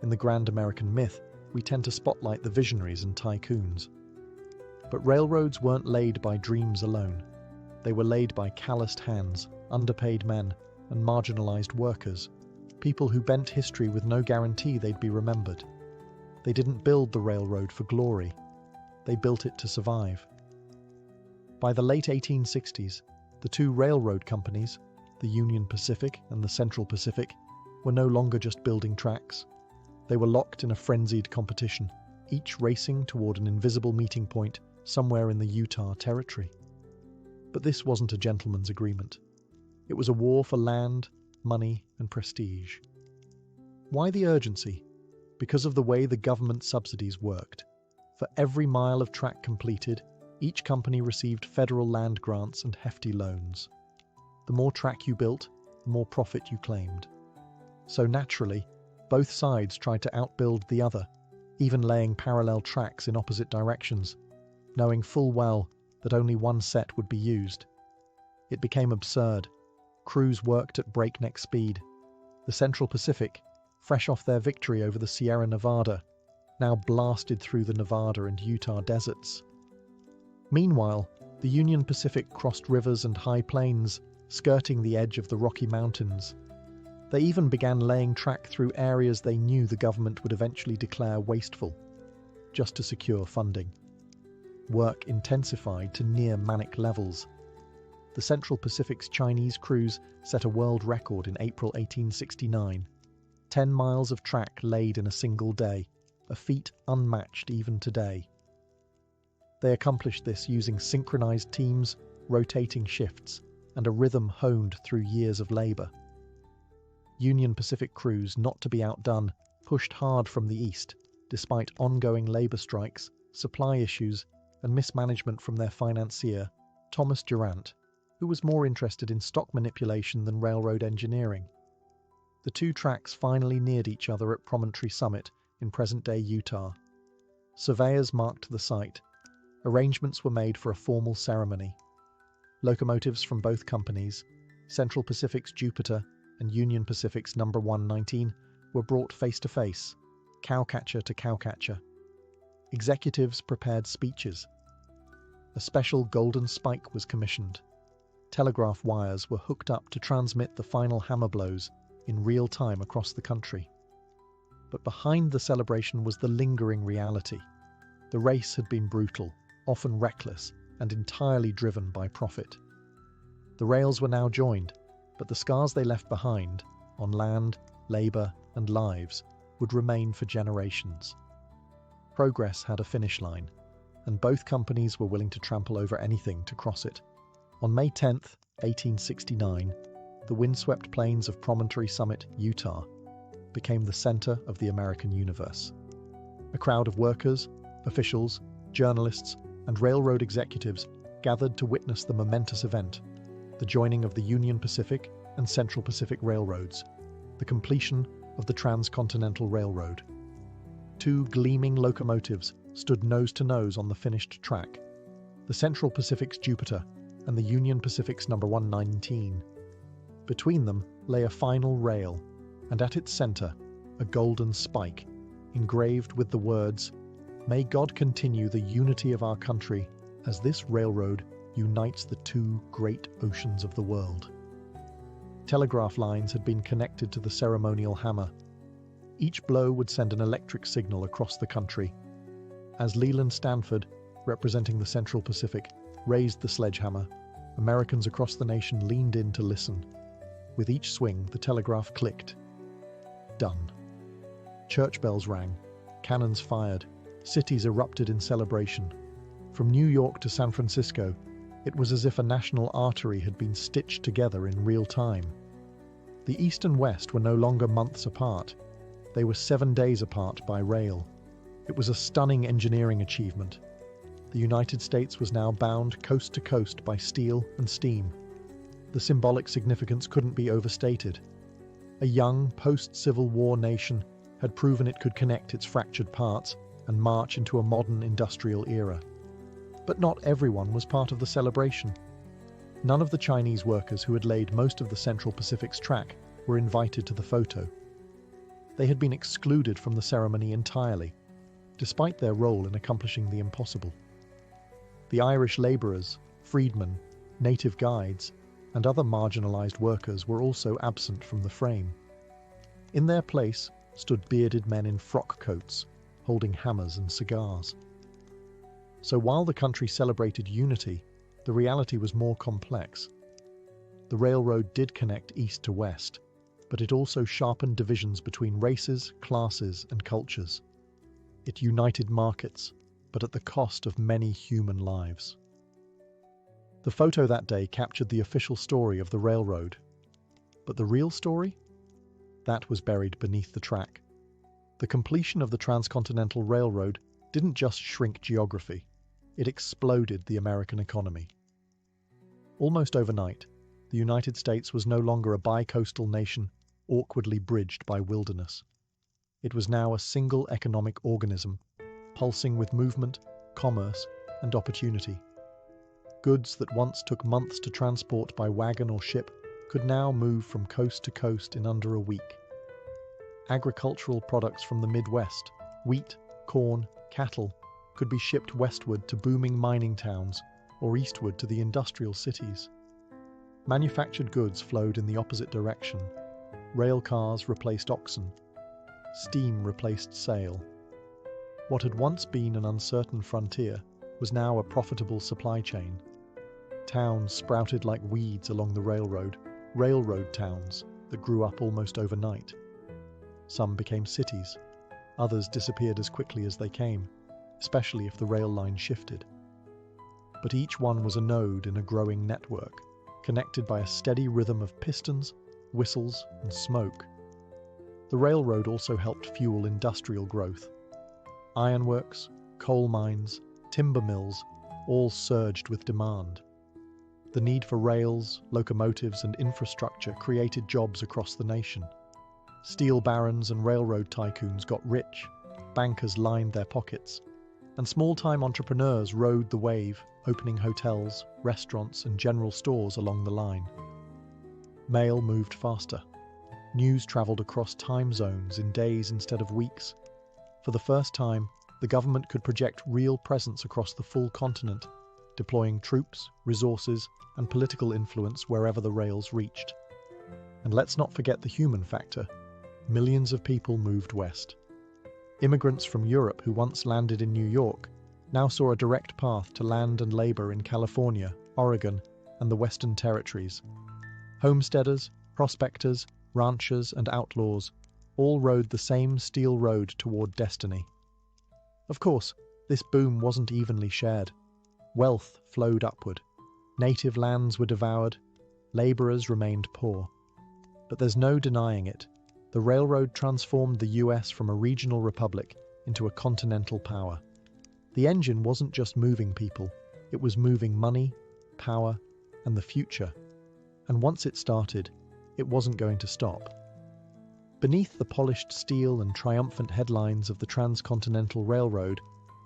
Speaker 1: In the grand American myth, we tend to spotlight the visionaries and tycoons. But railroads weren't laid by dreams alone. They were laid by calloused hands, underpaid men, and marginalized workers, people who bent history with no guarantee they'd be remembered. They didn't build the railroad for glory. They built it to survive. By the late 1860s, the two railroad companies, the Union Pacific and the Central Pacific, were no longer just building tracks. They were locked in a frenzied competition, each racing toward an invisible meeting point somewhere in the Utah Territory. But this wasn't a gentleman's agreement. It was a war for land, money, and prestige. Why the urgency? Because of the way the government subsidies worked. For every mile of track completed, each company received federal land grants and hefty loans. The more track you built, the more profit you claimed. So naturally, both sides tried to outbuild the other, even laying parallel tracks in opposite directions, knowing full well that only one set would be used. It became absurd. Crews worked at breakneck speed. The Central Pacific, fresh off their victory over the Sierra Nevada, now blasted through the Nevada and Utah deserts. Meanwhile, the Union Pacific crossed rivers and high plains, skirting the edge of the Rocky Mountains. They even began laying track through areas they knew the government would eventually declare wasteful, just to secure funding. Work intensified to near manic levels. The Central Pacific's Chinese crews set a world record in April 1869. 10 miles of track laid in a single day, a feat unmatched even today. They accomplished this using synchronized teams, rotating shifts, and a rhythm honed through years of labor. Union Pacific crews, not to be outdone, pushed hard from the east, despite ongoing labor strikes, supply issues, and mismanagement from their financier, Thomas Durant, who was more interested in stock manipulation than railroad engineering. The two tracks finally neared each other at Promontory Summit in present-day Utah. Surveyors marked the site. Arrangements were made for a formal ceremony. Locomotives from both companies, Central Pacific's Jupiter and Union Pacific's No. 119, were brought face-to-face, cowcatcher to cowcatcher. Executives prepared speeches. A special golden spike was commissioned. Telegraph wires were hooked up to transmit the final hammer blows in real time across the country. But behind the celebration was the lingering reality. The race had been brutal, often reckless, and entirely driven by profit. The rails were now joined, but the scars they left behind, on land, labour, and lives, would remain for generations. Progress had a finish line, and both companies were willing to trample over anything to cross it. On May 10, 1869, the windswept plains of Promontory Summit, Utah, became the center of the American universe. A crowd of workers, officials, journalists, and railroad executives gathered to witness the momentous event, the joining of the Union Pacific and Central Pacific Railroads, the completion of the Transcontinental Railroad. Two gleaming locomotives stood nose to nose on the finished track, the Central Pacific's Jupiter and the Union Pacific's number 119. Between them lay a final rail, and at its center, a golden spike, engraved with the words, "May God continue the unity of our country as this railroad unites the two great oceans of the world." Telegraph lines had been connected to the ceremonial hammer. Each blow would send an electric signal across the country. As Leland Stanford, representing the Central Pacific, raised the sledgehammer, Americans across the nation leaned in to listen. With each swing, the telegraph clicked. Done. Church bells rang, cannons fired, cities erupted in celebration. From New York to San Francisco, it was as if a national artery had been stitched together in real time. The East and West were no longer months apart. They were 7 days apart by rail. It was a stunning engineering achievement. The United States was now bound coast to coast by steel and steam. The symbolic significance couldn't be overstated. A young, post-Civil War nation had proven it could connect its fractured parts and march into a modern industrial era. But not everyone was part of the celebration. None of the Chinese workers who had laid most of the Central Pacific's track were invited to the photo. They had been excluded from the ceremony entirely, despite their role in accomplishing the impossible. The Irish labourers, freedmen, native guides, and other marginalised workers were also absent from the frame. In their place stood bearded men in frock coats, holding hammers and cigars. So while the country celebrated unity, the reality was more complex. The railroad did connect east to west, but it also sharpened divisions between races, classes, and cultures. It united markets, but at the cost of many human lives. The photo that day captured the official story of the railroad. But the real story? That was buried beneath the track. The completion of the Transcontinental Railroad didn't just shrink geography, it exploded the American economy. Almost overnight, the United States was no longer a bi-coastal nation awkwardly bridged by wilderness. It was now a single economic organism, pulsing with movement, commerce, and opportunity. Goods that once took months to transport by wagon or ship could now move from coast to coast in under a week. Agricultural products from the Midwest, wheat, corn, cattle, could be shipped westward to booming mining towns or eastward to the industrial cities. Manufactured goods flowed in the opposite direction. Rail cars replaced oxen. Steam replaced sail. What had once been an uncertain frontier was now a profitable supply chain. Towns sprouted like weeds along the railroad towns that grew up almost overnight. Some became cities, others disappeared as quickly as they came, especially if the rail line shifted. But each one was a node in a growing network, connected by a steady rhythm of pistons, whistles, and smoke. The railroad also helped fuel industrial growth. Ironworks, coal mines, timber mills all surged with demand. The need for rails, locomotives, and infrastructure created jobs across the nation. Steel barons and railroad tycoons got rich, bankers lined their pockets, and small-time entrepreneurs rode the wave, opening hotels, restaurants, and general stores along the line. Mail moved faster. News travelled across time zones in days instead of weeks. For the first time, the government could project real presence across the full continent, deploying troops, resources, and political influence wherever the rails reached. And let's not forget the human factor. Millions of people moved west. Immigrants from Europe who once landed in New York now saw a direct path to land and labor in California, Oregon, and the Western Territories. Homesteaders, prospectors, ranchers, and outlaws all rode the same steel road toward destiny. Of course, this boom wasn't evenly shared. Wealth flowed upward. Native lands were devoured. Laborers remained poor. But there's no denying it. The railroad transformed the US from a regional republic into a continental power. The engine wasn't just moving people, it was moving money, power, and the future. And once it started, it wasn't going to stop. Beneath the polished steel and triumphant headlines of the Transcontinental Railroad,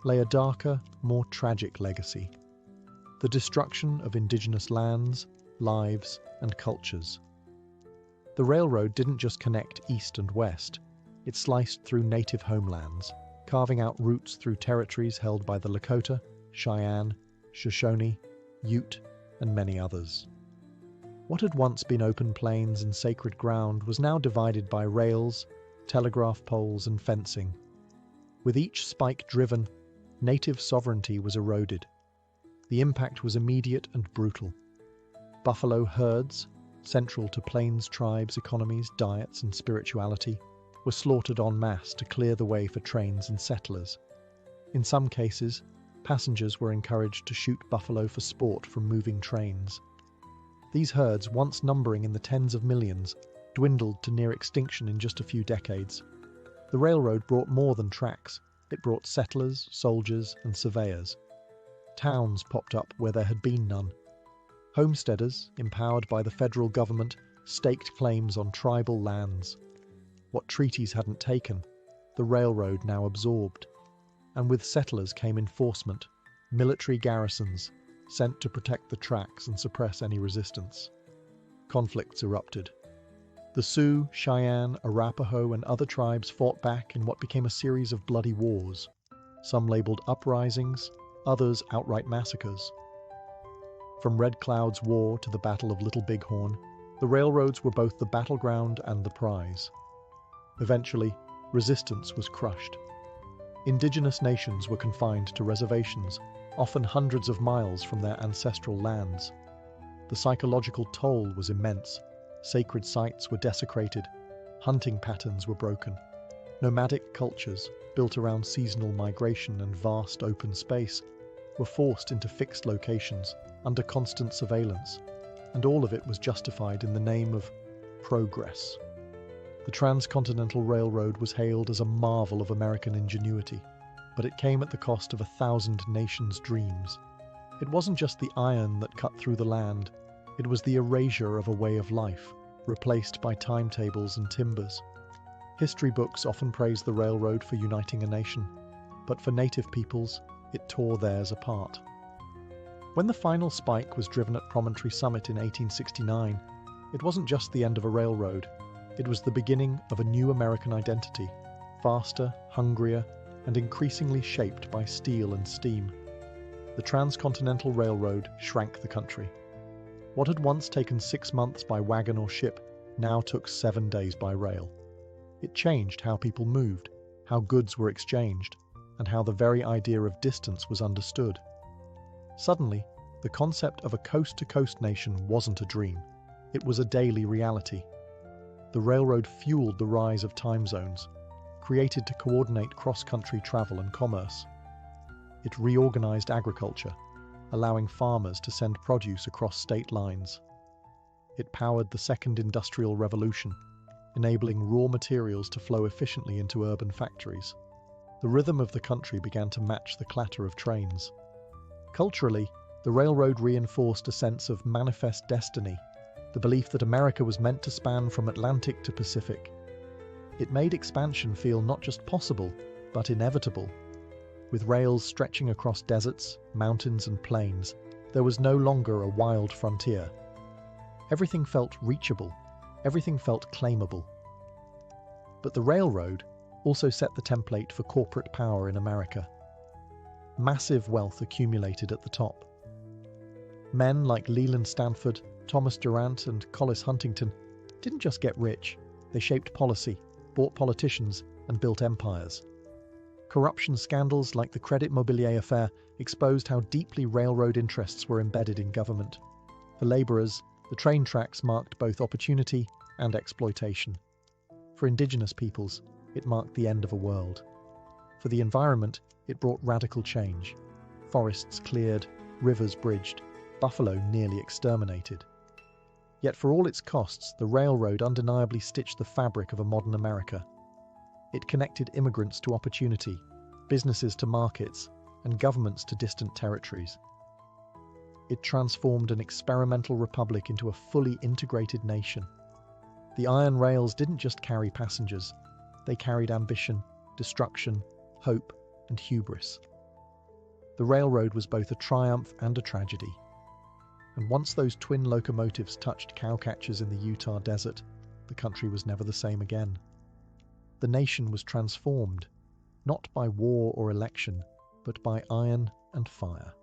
Speaker 1: lay a darker, more tragic legacy: the destruction of indigenous lands, lives, and cultures. The railroad didn't just connect east and west, it sliced through native homelands, carving out routes through territories held by the Lakota, Cheyenne, Shoshone, Ute, and many others. What had once been open plains and sacred ground was now divided by rails, telegraph poles, and fencing. With each spike driven, native sovereignty was eroded. The impact was immediate and brutal. Buffalo herds, central to plains tribes' economies, diets, and spirituality, were slaughtered en masse to clear the way for trains and settlers. In some cases, passengers were encouraged to shoot buffalo for sport from moving trains. These herds, once numbering in the tens of millions, dwindled to near extinction in just a few decades. The railroad brought more than tracks. It brought settlers, soldiers, and surveyors. Towns popped up where there had been none. Homesteaders, empowered by the federal government, staked claims on tribal lands. What treaties hadn't taken, the railroad now absorbed. And with settlers came enforcement, military garrisons, sent to protect the tracks and suppress any resistance. Conflicts erupted. The Sioux, Cheyenne, Arapaho, and other tribes fought back in what became a series of bloody wars, some labeled uprisings, others outright massacres. From Red Cloud's War to the Battle of Little Bighorn, the railroads were both the battleground and the prize. Eventually, resistance was crushed. Indigenous nations were confined to reservations, often hundreds of miles from their ancestral lands. The psychological toll was immense. Sacred sites were desecrated, hunting patterns were broken. Nomadic cultures, built around seasonal migration and vast open space, were forced into fixed locations under constant surveillance, and all of it was justified in the name of progress. The Transcontinental Railroad was hailed as a marvel of American ingenuity, but it came at the cost of 1,000 nations' dreams. It wasn't just the iron that cut through the land, it was the erasure of a way of life, replaced by timetables and timbers. History books often praise the railroad for uniting a nation, but for native peoples, it tore theirs apart. When the final spike was driven at Promontory Summit in 1869, it wasn't just the end of a railroad, it was the beginning of a new American identity, faster, hungrier, and increasingly shaped by steel and steam. The Transcontinental Railroad shrank the country. What had once taken 6 months by wagon or ship now took 7 days by rail. It changed how people moved, how goods were exchanged, and how the very idea of distance was understood. Suddenly, the concept of a coast-to-coast nation wasn't a dream. It was a daily reality. The railroad fueled the rise of time zones, created to coordinate cross-country travel and commerce. It reorganized agriculture, allowing farmers to send produce across state lines. It powered the Second Industrial Revolution, enabling raw materials to flow efficiently into urban factories. The rhythm of the country began to match the clatter of trains. Culturally, the railroad reinforced a sense of manifest destiny, the belief that America was meant to span from Atlantic to Pacific. It made expansion feel not just possible, but inevitable. With rails stretching across deserts, mountains, and plains, there was no longer a wild frontier. Everything felt reachable, everything felt claimable. But the railroad also set the template for corporate power in America. Massive wealth accumulated at the top. Men like Leland Stanford, Thomas Durant, and Collis Huntington didn't just get rich, they shaped policy, bought politicians, and built empires. Corruption scandals like the Credit Mobilier affair exposed how deeply railroad interests were embedded in government. For labourers, the train tracks marked both opportunity and exploitation. For indigenous peoples, it marked the end of a world. For the environment, it brought radical change. Forests cleared, rivers bridged, buffalo nearly exterminated. Yet for all its costs, the railroad undeniably stitched the fabric of a modern America. It connected immigrants to opportunity, businesses to markets, and governments to distant territories. It transformed an experimental republic into a fully integrated nation. The iron rails didn't just carry passengers, they carried ambition, destruction, hope, and hubris. The railroad was both a triumph and a tragedy. And once those twin locomotives touched cowcatchers in the Utah desert, the country was never the same again. The nation was transformed, not by war or election, but by iron and fire.